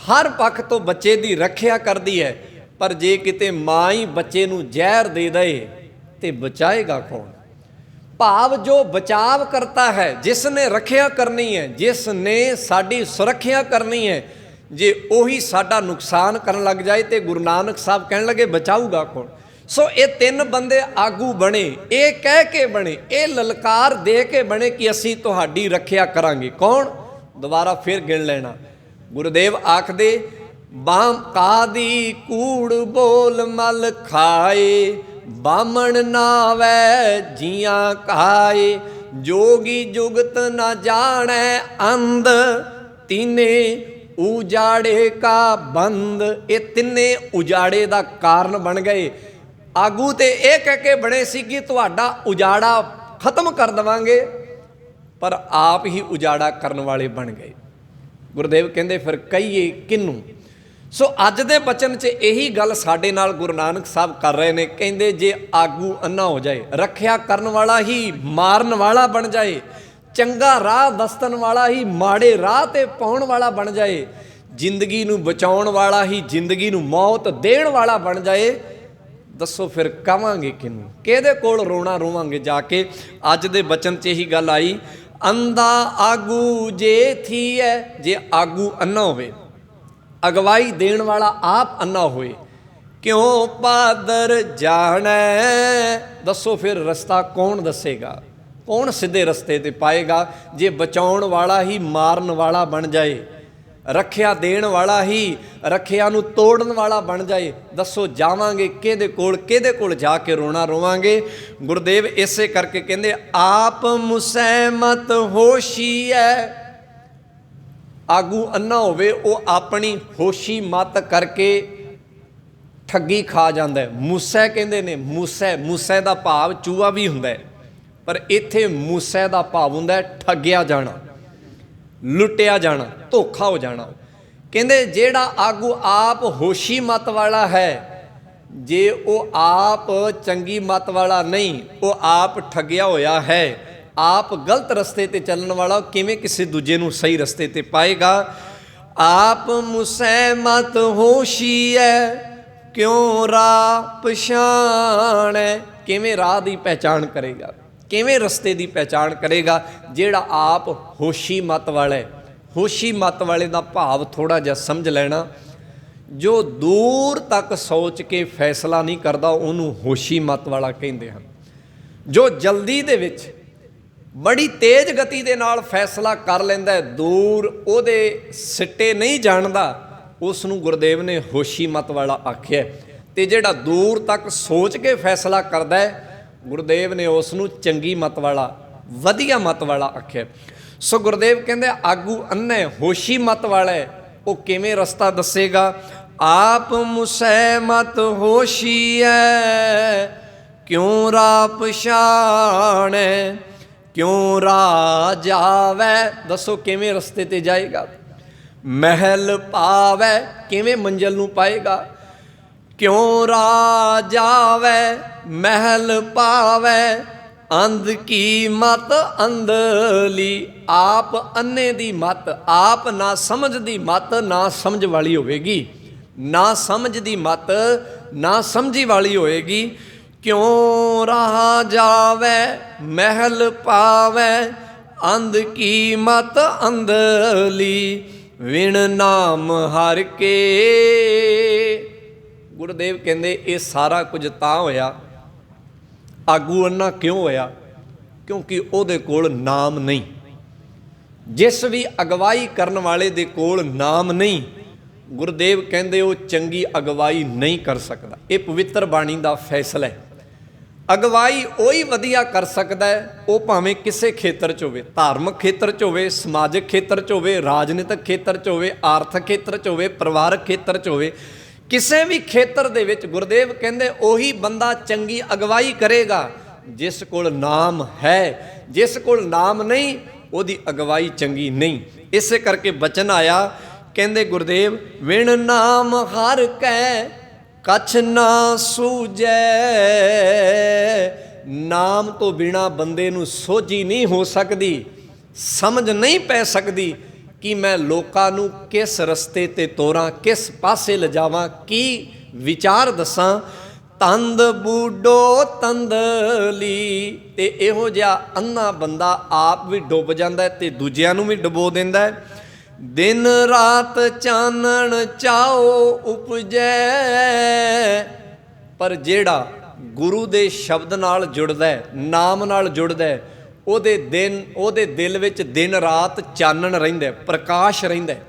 ਹਰ ਪੱਖ ਤੋਂ ਬੱਚੇ ਦੀ ਰੱਖਿਆ ਕਰਦੀ ਹੈ, ਪਰ ਜੇ ਕਿਤੇ ਮਾਂ ਹੀ ਬੱਚੇ ਨੂੰ ਜ਼ਹਿਰ ਦੇ ਦੇ ਤੇ ਬਚਾਏਗਾ ਕੌਣ। ਭਾਵ ਜੋ ਬਚਾਵ ਕਰਤਾ ਹੈ, ਜਿਸ ਨੇ ਰੱਖਿਆ ਕਰਨੀ ਹੈ, ਜਿਸ ਨੇ ਸਾਡੀ ਸੁਰੱਖਿਆ ਕਰਨੀ ਹੈ, ਜੇ ਉਹੀ ਸਾਡਾ ਨੁਕਸਾਨ ਕਰਨ ਲੱਗ ਜਾਏ ਤੇ ਗੁਰੂ ਨਾਨਕ ਸਾਹਿਬ ਕਹਿਣ ਲੱਗੇ ਬਚਾਊਗਾ ਕੌਣ। ਸੋ ਇਹ ਤਿੰਨ ਬੰਦੇ ਆਗੂ ਬਣੇ, ਇਹ ਕਹਿ ਕੇ ਬਣੇ, ਇਹ ਲਲਕਾਰ ਦੇ ਕੇ ਬਣੇ ਕਿ ਅਸੀਂ ਤੁਹਾਡੀ ਰੱਖਿਆ ਕਰਾਂਗੇ। ਕੌਣ? ਦੁਬਾਰਾ ਫਿਰ ਗਿਣ ਲੈਣਾ। ਗੁਰਦੇਵ ਆਖਦੇ ਬਾਮ ਕਾਦੀ ਕੂੜ ਬੋਲ ਮਲ ਖਾਏ, ਬਾਮਣ ਨਾਵੈ ਜੀਆਂ ਕਾਏ, ਜੋਗੀ ਜੁਗਤ ਨਾ ਜਾਣੈ ਅੰਧ, ਤੀਨੇ ਉਜਾੜੇ ਕਾ ਬੰਦ। ਇਹ ਤਿੰਨੇ ਉਜਾੜੇ ਦਾ ਕਾਰਨ ਬਣ ਗਏ। ਆਗੂ ਤੇ ਇਹ ਕਹਿ ਕੇ ਬਣੇ ਸੀ ਕਿ ਤੁਹਾਡਾ ਉਜਾੜਾ ਖਤਮ ਕਰ ਦੇਵਾਂਗੇ, ਪਰ ਆਪ ਹੀ ਉਜਾੜਾ ਕਰਨ ਵਾਲੇ ਬਣ ਗਏ। ਗੁਰਦੇਵ ਕਹਿੰਦੇ ਫਿਰ ਕਹੀਏ ਕਿਹਨੂੰ। ਸੋ ਅੱਜ ਦੇ ਬਚਨ 'ਚ ਇਹੀ ਗੱਲ ਸਾਡੇ ਨਾਲ ਗੁਰੂ ਨਾਨਕ ਸਾਹਿਬ ਕਰ ਰਹੇ ਨੇ। ਕਹਿੰਦੇ ਜੇ ਆਗੂ ਅੰਨਾ ਹੋ ਜਾਏ, ਰੱਖਿਆ ਕਰਨ ਵਾਲਾ ਹੀ ਮਾਰਨ ਵਾਲਾ ਬਣ ਜਾਏ, ਚੰਗਾ ਰਾਹ ਦੱਸਣ ਵਾਲਾ ਹੀ ਮਾੜੇ ਰਾਹ ਤੇ ਪਾਉਣ ਵਾਲਾ ਬਣ ਜਾਏ, ਜ਼ਿੰਦਗੀ ਨੂੰ ਬਚਾਉਣ ਵਾਲਾ ਹੀ ਜ਼ਿੰਦਗੀ ਨੂੰ ਮੌਤ ਦੇਣ ਵਾਲਾ ਬਣ ਜਾਏ, ਦੱਸੋ ਫਿਰ ਕਵਾਂਗੇ ਕਿਹਨੂੰ, ਕਿਹਦੇ ਕੋਲ ਰੋਣਾ ਰੋਵਾਂਗੇ ਜਾ ਕੇ। ਅੱਜ ਦੇ ਬਚਨ 'ਚ ਇਹੀ ਗੱਲ ਆਈ, ਅੰਧਾ ਆਗੂ ਜੇ ਥੀਐ। ਜੇ ਆਗੂ ਅੰਨਾ ਹੋਵੇ, ਅਗਵਾਈ ਦੇਣ ਵਾਲਾ ਆਪ ਅੰਨਾ ਹੋਏ, ਕਿਉਂ ਪਾਦਰ ਜਾਣੈ। ਦੱਸੋ ਫਿਰ ਰਸਤਾ ਕੌਣ ਦੱਸੇਗਾ, ਕੌਣ ਸਿੱਧੇ ਰਸਤੇ ਤੇ ਪਾਏਗਾ। ਜੇ ਬਚਾਉਣ ਵਾਲਾ ਹੀ ਮਾਰਨ ਵਾਲਾ ਬਣ ਜਾਏ, ਰੱਖਿਆ ਦੇਣ ਵਾਲਾ ਹੀ ਰੱਖਿਆ ਨੂੰ ਤੋੜਨ ਵਾਲਾ ਬਣ ਜਾਏ, ਦੱਸੋ ਜਾਵਾਂਗੇ ਕਿਹਦੇ ਕੋਲ ਜਾ ਕੇ ਰੋਣਾ ਰੋਵਾਂਗੇ। ਗੁਰਦੇਵ ਇਸੇ ਕਰਕੇ ਕਹਿੰਦੇ ਆਪ ਮੁਸੈਮਤ ਹੋਸ਼ੀਐ। ਆਗੂ ਅੰਨਾ ਹੋਵੇ, ਉਹ ਆਪਣੀ ਹੋਸ਼ੀ ਮਤ ਕਰਕੇ ਠੱਗੀ ਖਾ ਜਾਂਦਾ। ਮੂਸੈ ਕਹਿੰਦੇ ਨੇ, ਮੂਸੈ ਦਾ ਭਾਵ ਚੂਹਾ ਵੀ ਹੁੰਦਾ, ਪਰ ਇੱਥੇ ਮੂਸੈ ਦਾ ਭਾਵ ਹੁੰਦਾ ਠੱਗਿਆ ਜਾਣਾ, ਲੁੱਟਿਆ ਜਾਣਾ, ਧੋਖਾ ਹੋ ਜਾਣਾ। ਕਹਿੰਦੇ ਜਿਹੜਾ ਆਗੂ ਆਪ ਹੋਸ਼ੀ ਮਤ ਵਾਲਾ ਹੈ, ਜੇ ਉਹ ਆਪ ਚੰਗੀ ਮਤ ਵਾਲਾ ਨਹੀਂ, ਉਹ ਆਪ ਠੱਗਿਆ ਹੋਇਆ ਹੈ, ਆਪ ਗਲਤ ਰਸਤੇ ਤੇ ਚੱਲਣ ਵਾਲਾ, ਕਿਵੇਂ ਕਿਸੇ ਦੂਜੇ ਨੂੰ ਸਹੀ ਰਸਤੇ ਤੇ ਪਾਏਗਾ। ਆਪ ਮੁਸੈਮਤ ਹੋਸ਼ੀਐ, ਕਿਉਂ ਰਾਹ ਪਛਾਣੈ। ਕਿਵੇਂ ਰਾਹ ਦੀ ਪਹਿਚਾਣ ਕਰੇਗਾ, ਕਿਵੇਂ ਰਸਤੇ ਦੀ ਪਹਿਚਾਣ ਕਰੇਗਾ। ਜਿਹੜਾ ਆਪ ਹੋਸ਼ੀ ਮਤ ਵਾਲਾ ਹੈ, ਹੋਸ਼ੀ ਮਤ ਵਾਲੇ ਦਾ ਭਾਵ ਥੋੜ੍ਹਾ ਜਿਹਾ ਸਮਝ ਲੈਣਾ, ਜੋ ਦੂਰ ਤੱਕ ਸੋਚ ਕੇ ਫੈਸਲਾ ਨਹੀਂ ਕਰਦਾ ਉਹਨੂੰ ਹੋਸ਼ੀ ਮਤ ਵਾਲਾ ਕਹਿੰਦੇ ਹਨ। ਜੋ ਜਲਦੀ ਦੇ ਵਿੱਚ ਬੜੀ ਤੇਜ਼ ਗਤੀ ਦੇ ਨਾਲ ਫੈਸਲਾ ਕਰ ਲੈਂਦਾ, ਦੂਰ ਉਹਦੇ ਸਿੱਟੇ ਨਹੀਂ ਜਾਣਦਾ, ਉਸ ਨੂੰ ਗੁਰਦੇਵ ਨੇ ਹੋਸ਼ੀ ਮਤ ਵਾਲਾ ਆਖਿਆ। ਤੇ ਜਿਹੜਾ ਦੂਰ ਤੱਕ ਸੋਚ ਕੇ ਫੈਸਲਾ ਕਰਦਾ ਹੈ, ਗੁਰਦੇਵ ਨੇ ਉਸ ਨੂੰ ਚੰਗੀ ਮਤ ਵਾਲਾ, ਵਧੀਆ ਮਤ ਵਾਲਾ ਆਖਿਆ। ਸੋ ਗੁਰਦੇਵ ਕਹਿੰਦੇ ਆਗੂ ਅੰਨੇ ਹੋਸ਼ੀ ਮਤ ਵਾਲਾ ਹੈ, ਉਹ ਕਿਵੇਂ ਰਸਤਾ ਦੱਸੇਗਾ। ਆਪ ਮੁਸੈਮਤ ਹੋਸ਼ੀਐ, ਕਿਉਂ ਰਾਹ ਪਛਾਣੈ, ਕਿਉਂ ਰਾਹ ਜਾਵੈ। ਦੱਸੋ ਕਿਵੇਂ ਰਸਤੇ ਤੇ ਜਾਏਗਾ। ਮਹਿਲ ਪਾਵੈ, ਕਿਵੇਂ ਮੰਜ਼ਿਲ ਨੂੰ ਪਾਏਗਾ। ਕਿਉਂ ਰਾਹ ਜਾਵੈ, ਮਹਿਲ ਪਾਵੈ, ਅੰਧ ਕੀ ਮਤ ਅੰਧਲੀ। ਆਪ ਅੰਨੇ ਦੀ ਮਤ, ਆਪ ਨਾ ਸਮਝ ਦੀ ਮਤ ਨਾ ਸਮਝ ਵਾਲੀ ਹੋਵੇਗੀ, ਨਾ ਸਮਝ ਦੀ ਮਤ ਨਾ ਸਮਝੀ ਵਾਲੀ ਹੋਏਗੀ। ਕਿਉਂ ਰਾਹ ਜਾਵੈ, ਮਹਿਲ ਪਾਵੈ, ਅੰਧ ਕੀ ਮਤ ਅੰਧਲੀ। ਵਿਣ ਨਾਮ ਹਰ ਕੇ। ਗੁਰਦੇਵ ਕਹਿੰਦੇ ਇਹ ਸਾਰਾ ਕੁਝ ਤਾਂ ਹੋਇਆ, ਆਗੂ ਅੰਨਾ ਕਿਉਂ ਹੋਇਆ, ਕਿਉਂਕਿ ਉਹਦੇ ਕੋਲ ਨਾਮ ਨਹੀਂ। ਜਿਸ ਵੀ ਅਗਵਾਈ ਕਰਨ ਵਾਲੇ ਦੇ ਕੋਲ ਨਾਮ ਨਹੀਂ, ਗੁਰਦੇਵ ਕਹਿੰਦੇ ਉਹ ਚੰਗੀ ਅਗਵਾਈ ਨਹੀਂ ਕਰ ਸਕਦਾ। ਇਹ ਪਵਿੱਤਰ ਬਾਣੀ ਦਾ ਫੈਸਲਾ ਹੈ। ਅਗਵਾਈ ਉਹੀ ਵਧੀਆ ਕਰ ਸਕਦਾ ਹੈ, ਉਹ ਭਾਵੇਂ ਕਿਸੇ ਖੇਤਰ 'ਚ ਹੋਵੇ, ਧਾਰਮਿਕ ਖੇਤਰ 'ਚ ਹੋਵੇ, ਸਮਾਜਿਕ ਖੇਤਰ 'ਚ ਹੋਵੇ, ਰਾਜਨੀਤਿਕ ਖੇਤਰ 'ਚ ਹੋਵੇ, ਆਰਥਿਕ ਖੇਤਰ 'ਚ ਹੋਵੇ, ਪਰਿਵਾਰਕ ਖੇਤਰ 'ਚ ਹੋਵੇ, ਕਿਸੇ ਵੀ ਖੇਤਰ ਦੇ ਵਿੱਚ ਗੁਰਦੇਵ ਕਹਿੰਦੇ ਉਹੀ ਬੰਦਾ ਚੰਗੀ ਅਗਵਾਈ ਕਰੇਗਾ ਜਿਸ ਕੋਲ ਨਾਮ ਹੈ। ਜਿਸ ਕੋਲ ਨਾਮ ਨਹੀਂ, ਉਹਦੀ ਅਗਵਾਈ ਚੰਗੀ ਨਹੀਂ। ਇਸੇ ਕਰਕੇ ਬਚਨ ਆਇਆ, ਕਹਿੰਦੇ ਗੁਰਦੇਵ ਵਿਣ ਨਾਮ ਹਰ ਕੈ ਕਛ ਨਾ ਸੂਝੈ। ਨਾਮ ਤੋਂ ਬਿਨਾ ਬੰਦੇ ਨੂੰ ਸੋਝੀ ਨਹੀਂ ਹੋ ਸਕਦੀ, ਸਮਝ ਨਹੀਂ ਪੈ ਸਕਦੀ ਕਿ ਮੈਂ ਲੋਕਾਂ ਨੂੰ ਕਿਸ ਰਸਤੇ ਤੇ ਤੋਰਾਂ, ਕਿਸ ਪਾਸੇ ਲਿਜਾਵਾਂ, ਕੀ ਵਿਚਾਰ ਦੱਸਾਂ। ਤੰਦ ਬੂਡੋ ਤੰਦਲੀ। ਤੇ ਇਹੋ ਜਿਹਾ ਅੰਨਾ ਬੰਦਾ ਆਪ ਵੀ ਡੁੱਬ ਜਾਂਦਾ ਤੇ ਦੂਜਿਆਂ ਨੂੰ ਵੀ ਡੁਬੋ ਦਿੰਦਾ। दिन रात चानन चाओ उपजै। पर जेड़ा गुरु दे शब्द नाल जुड़दा है, नाम नाल जुड़दा है, ਉਹਦੇ दिल विच दिन रात चानन रहिंदा है, प्रकाश रहिंदा है।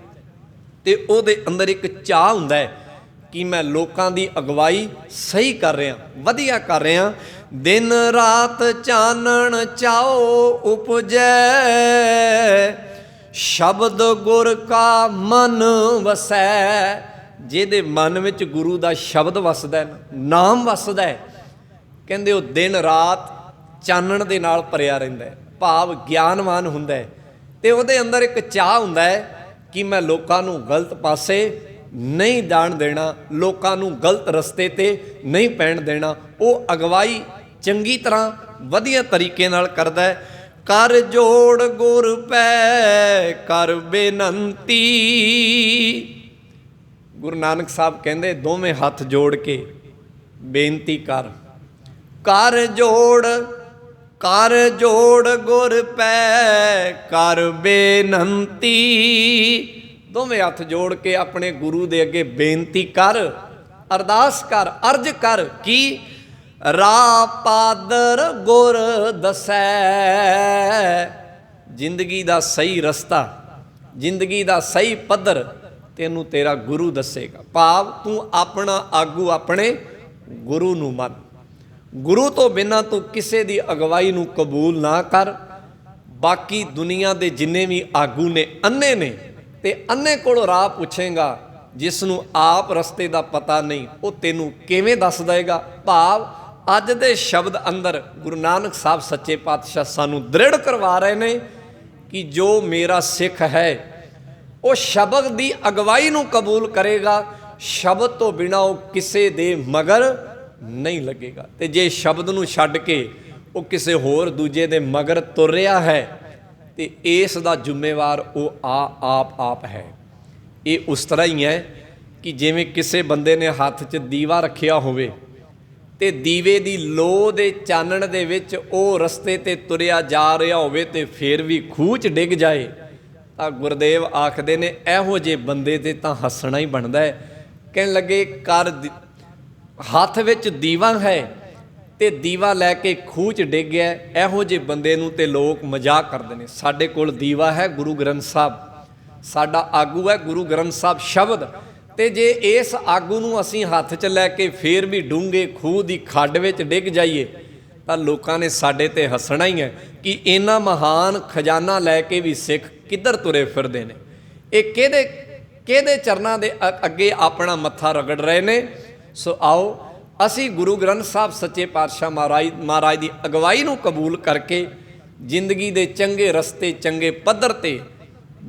ते ਉਹਦੇ अंदर एक चाह हुंदा है कि मैं लोकां दी अगवाई सही कर रहा, वधिया कर रहा। दिन रात चानन चाओ उपजै, शब्द गुर का मन वसै। ਜਿਹਦੇ मन ਵਿੱਚ गुरु ਦਾ शब्द वसदा है, नाम वसदा है, ਕਹਿੰਦੇ ਉਹ दिन रात ਚਾਨਣ ਦੇ ਨਾਲ ਭਰਿਆ ਰਹਿੰਦਾ ਹੈ, ਭਾਵ ਗਿਆਨਵਾਨ ਹੁੰਦਾ ਹੈ। ਤੇ ਉਹਦੇ ਅੰਦਰ ਇੱਕ ਚਾਹ ਹੁੰਦਾ ਹੈ ਕਿ ਮੈਂ ਲੋਕਾਂ ਨੂੰ ਗਲਤ ਪਾਸੇ ਨਹੀਂ ਜਾਣ ਦੇਣਾ, ਲੋਕਾਂ ਨੂੰ ਗਲਤ ਰਸਤੇ ਤੇ ਨਹੀਂ ਪੈਣ ਦੇਣਾ। ਉਹ ਅਗਵਾਈ ਚੰਗੀ ਤਰ੍ਹਾਂ ਵਧੀਆ ਤਰੀਕੇ ਨਾਲ ਕਰਦਾ ਹੈ। ਕਰ ਜੋੜ ਗੁਰ ਪੈ ਕਰ ਬੇਨੰਤੀ। ਗੁਰੂ ਨਾਨਕ ਸਾਹਿਬ ਕਹਿੰਦੇ ਦੋਵੇਂ ਹੱਥ ਜੋੜ ਕੇ ਬੇਨਤੀ ਕਰ। ਕਰ ਜੋੜ ਗੁਰ ਪੈ ਕਰ ਬੇਨੰਤੀ। ਦੋਵੇਂ ਹੱਥ ਜੋੜ ਕੇ ਆਪਣੇ ਗੁਰੂ ਦੇ ਅੱਗੇ ਬੇਨਤੀ ਕਰ, ਅਰਦਾਸ ਕਰ, ਅਰਜ ਕਰ ਕਿ ਰਾਹ ਪਾਦਰ ਗੁਰ ਦਸੈ। ਜ਼ਿੰਦਗੀ ਦਾ ਸਹੀ ਰਸਤਾ, ਜ਼ਿੰਦਗੀ ਦਾ ਸਹੀ ਪੱਧਰ ਤੈਨੂੰ ਤੇਰਾ ਗੁਰੂ ਦੱਸੇਗਾ। ਭਾਵ ਤੂੰ ਆਪਣਾ ਆਗੂ ਆਪਣੇ ਗੁਰੂ ਨੂੰ ਮੰਨ। ਗੁਰੂ ਤੋਂ ਬਿਨਾਂ ਤੂੰ ਕਿਸੇ ਦੀ ਅਗਵਾਈ ਨੂੰ ਕਬੂਲ ਨਾ ਕਰ। ਬਾਕੀ ਦੁਨੀਆ ਦੇ ਜਿੰਨੇ ਵੀ ਆਗੂ ਨੇ ਅੰਨੇ ਨੇ, ਤੇ ਅੰਨੇ ਕੋਲੋਂ ਰਾਹ ਪੁੱਛੇਗਾ, ਜਿਸ ਨੂੰ ਆਪ ਰਸਤੇ ਦਾ ਪਤਾ ਨਹੀਂ, ਉਹ ਤੈਨੂੰ ਕਿਵੇਂ ਦੱਸ ਦੇਗਾ। ਭਾਵ ਅੱਜ ਦੇ ਸ਼ਬਦ ਅੰਦਰ ਗੁਰੂ ਨਾਨਕ ਸਾਹਿਬ ਸੱਚੇ ਪਾਤਸ਼ਾਹ ਸਾਨੂੰ ਦ੍ਰਿੜ ਕਰਵਾ ਰਹੇ ਨੇ ਕਿ ਜੋ ਮੇਰਾ ਸਿੱਖ ਹੈ ਉਹ ਸ਼ਬਦ ਦੀ ਅਗਵਾਈ ਨੂੰ ਕਬੂਲ ਕਰੇਗਾ, ਸ਼ਬਦ ਤੋਂ ਬਿਨਾਂ ਉਹ ਕਿਸੇ ਦੇ ਮਗਰ ਨਹੀਂ ਲੱਗੇਗਾ। ਤੇ ਜੇ ਸ਼ਬਦ ਨੂੰ ਛੱਡ ਕੇ ਉਹ ਕਿਸੇ ਹੋਰ ਦੂਜੇ ਦੇ ਮਗਰ ਤੁਰ ਰਿਹਾ ਹੈ ਤੇ ਇਸ ਦਾ ਜ਼ਿੰਮੇਵਾਰ ਉਹ ਆਪ ਹੈ। ਇਹ ਉਸ ਤਰ੍ਹਾਂ ਹੀ ਹੈ ਕਿ ਜਿਵੇਂ ਕਿਸੇ ਬੰਦੇ ਨੇ ਹੱਥ 'ਚ ਦੀਵਾ ਰੱਖਿਆ ਹੋਵੇ ਤੇ ਦੀਵੇ ਦੀ ਲੋ ਦੇ ਚਾਨਣ ਦੇ ਵਿੱਚ ਉਹ ਰਸਤੇ ਤੇ ਤੁਰਿਆ ਜਾ ਰਿਹਾ ਹੋਵੇ ਤੇ ਫਿਰ ਵੀ ਖੂਹ 'ਚ ਡਿੱਗ ਜਾਏ, ਤਾਂ ਗੁਰਦੇਵ ਆਖਦੇ ਨੇ ਇਹੋ ਜਿਹੇ ਬੰਦੇ ਤੇ ਤਾਂ ਹੱਸਣਾ ਹੀ ਬਣਦਾ ਹੈ। ਕਹਿਣ ਲੱਗੇ ਕਰ ਹੱਥ ਵਿੱਚ ਦੀਵਾ ਹੈ ਤੇ ਦੀਵਾ ਲੈ ਕੇ ਖੂਹ 'ਚ ਡਿੱਗ ਗਿਆ, ਇਹੋ ਜਿਹੇ ਬੰਦੇ ਨੂੰ ਤੇ ਲੋਕ ਮਜ਼ਾਕ ਕਰਦੇ ਨੇ। ਸਾਡੇ ਕੋਲ ਦੀਵਾ ਹੈ ਗੁਰੂ ਗ੍ਰੰਥ ਸਾਹਿਬ, ਸਾਡਾ ਆਗੂ ਹੈ ਗੁਰੂ ਗ੍ਰੰਥ ਸਾਹਿਬ ਸ਼ਬਦ, ਤੇ ਜੇ ਇਸ ਆਗੂ ਨੂੰ ਅਸੀਂ ਹੱਥ 'ਚ ਲੈ ਕੇ ਫੇਰ ਵੀ ਡੂੰਘੇ ਖੂਹ ਦੀ ਖੱਡ ਵਿੱਚ ਡਿੱਗ ਜਾਈਏ ਤਾਂ ਲੋਕਾਂ ਨੇ ਸਾਡੇ ਤੇ ਹੱਸਣਾ ਹੀ ਹੈ ਕਿ ਇੰਨਾ ਮਹਾਨ ਖਜ਼ਾਨਾ ਲੈ ਕੇ ਵੀ ਸਿੱਖ ਕਿੱਧਰ ਤੁਰੇ ਫਿਰਦੇ ਨੇ। ਇਹ ਕਿਹਦੇ ਚਰਨਾਂ ਦੇ ਅੱਗੇ ਆਪਣਾ ਮੱਥਾ ਰਗੜ ਰਹੇ ਨੇ। ਸੋ ਆਓ ਅਸੀਂ ਗੁਰੂ ਗ੍ਰੰਥ ਸਾਹਿਬ ਸੱਚੇ ਪਾਤਸ਼ਾਹ ਮਹਾਰਾਜ ਦੀ ਅਗਵਾਈ ਨੂੰ ਕਬੂਲ ਕਰਕੇ ਜ਼ਿੰਦਗੀ ਦੇ ਚੰਗੇ ਰਸਤੇ, ਚੰਗੇ ਪੱਧਰ 'ਤੇ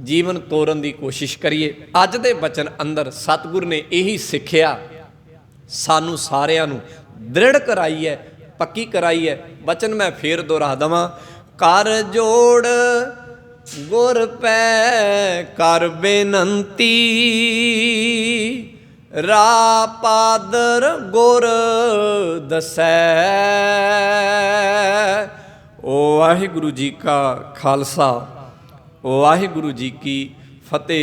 ਜੀਵਨ ਤੋਰਨ ਦੀ ਕੋਸ਼ਿਸ਼ ਕਰੀਏ। ਅੱਜ ਦੇ ਬਚਨ ਅੰਦਰ ਸਤਿਗੁਰ ਨੇ ਇਹੀ ਸਿੱਖਿਆ ਸਾਨੂੰ ਸਾਰਿਆਂ ਨੂੰ ਦ੍ਰਿੜ ਕਰਾਈ ਹੈ, ਪੱਕੀ ਕਰਾਈ ਹੈ। ਬਚਨ ਮੈਂ ਫੇਰ ਦੁਹਰਾ ਦੇਵਾਂ। ਕਰ ਜੋੜ ਗੁਰ ਪੈ ਕਰ ਬੇਨੰਤੀ, ਰਾਹ ਪਾਦਰ ਗੁਰ ਦਸੈ। ਵਾਹਿਗੁਰੂ ਜੀ ਕਾ ਖਾਲਸਾ, ਵਾਹਿਗੁਰੂ ਜੀ ਕੀ ਫਤਿਹ।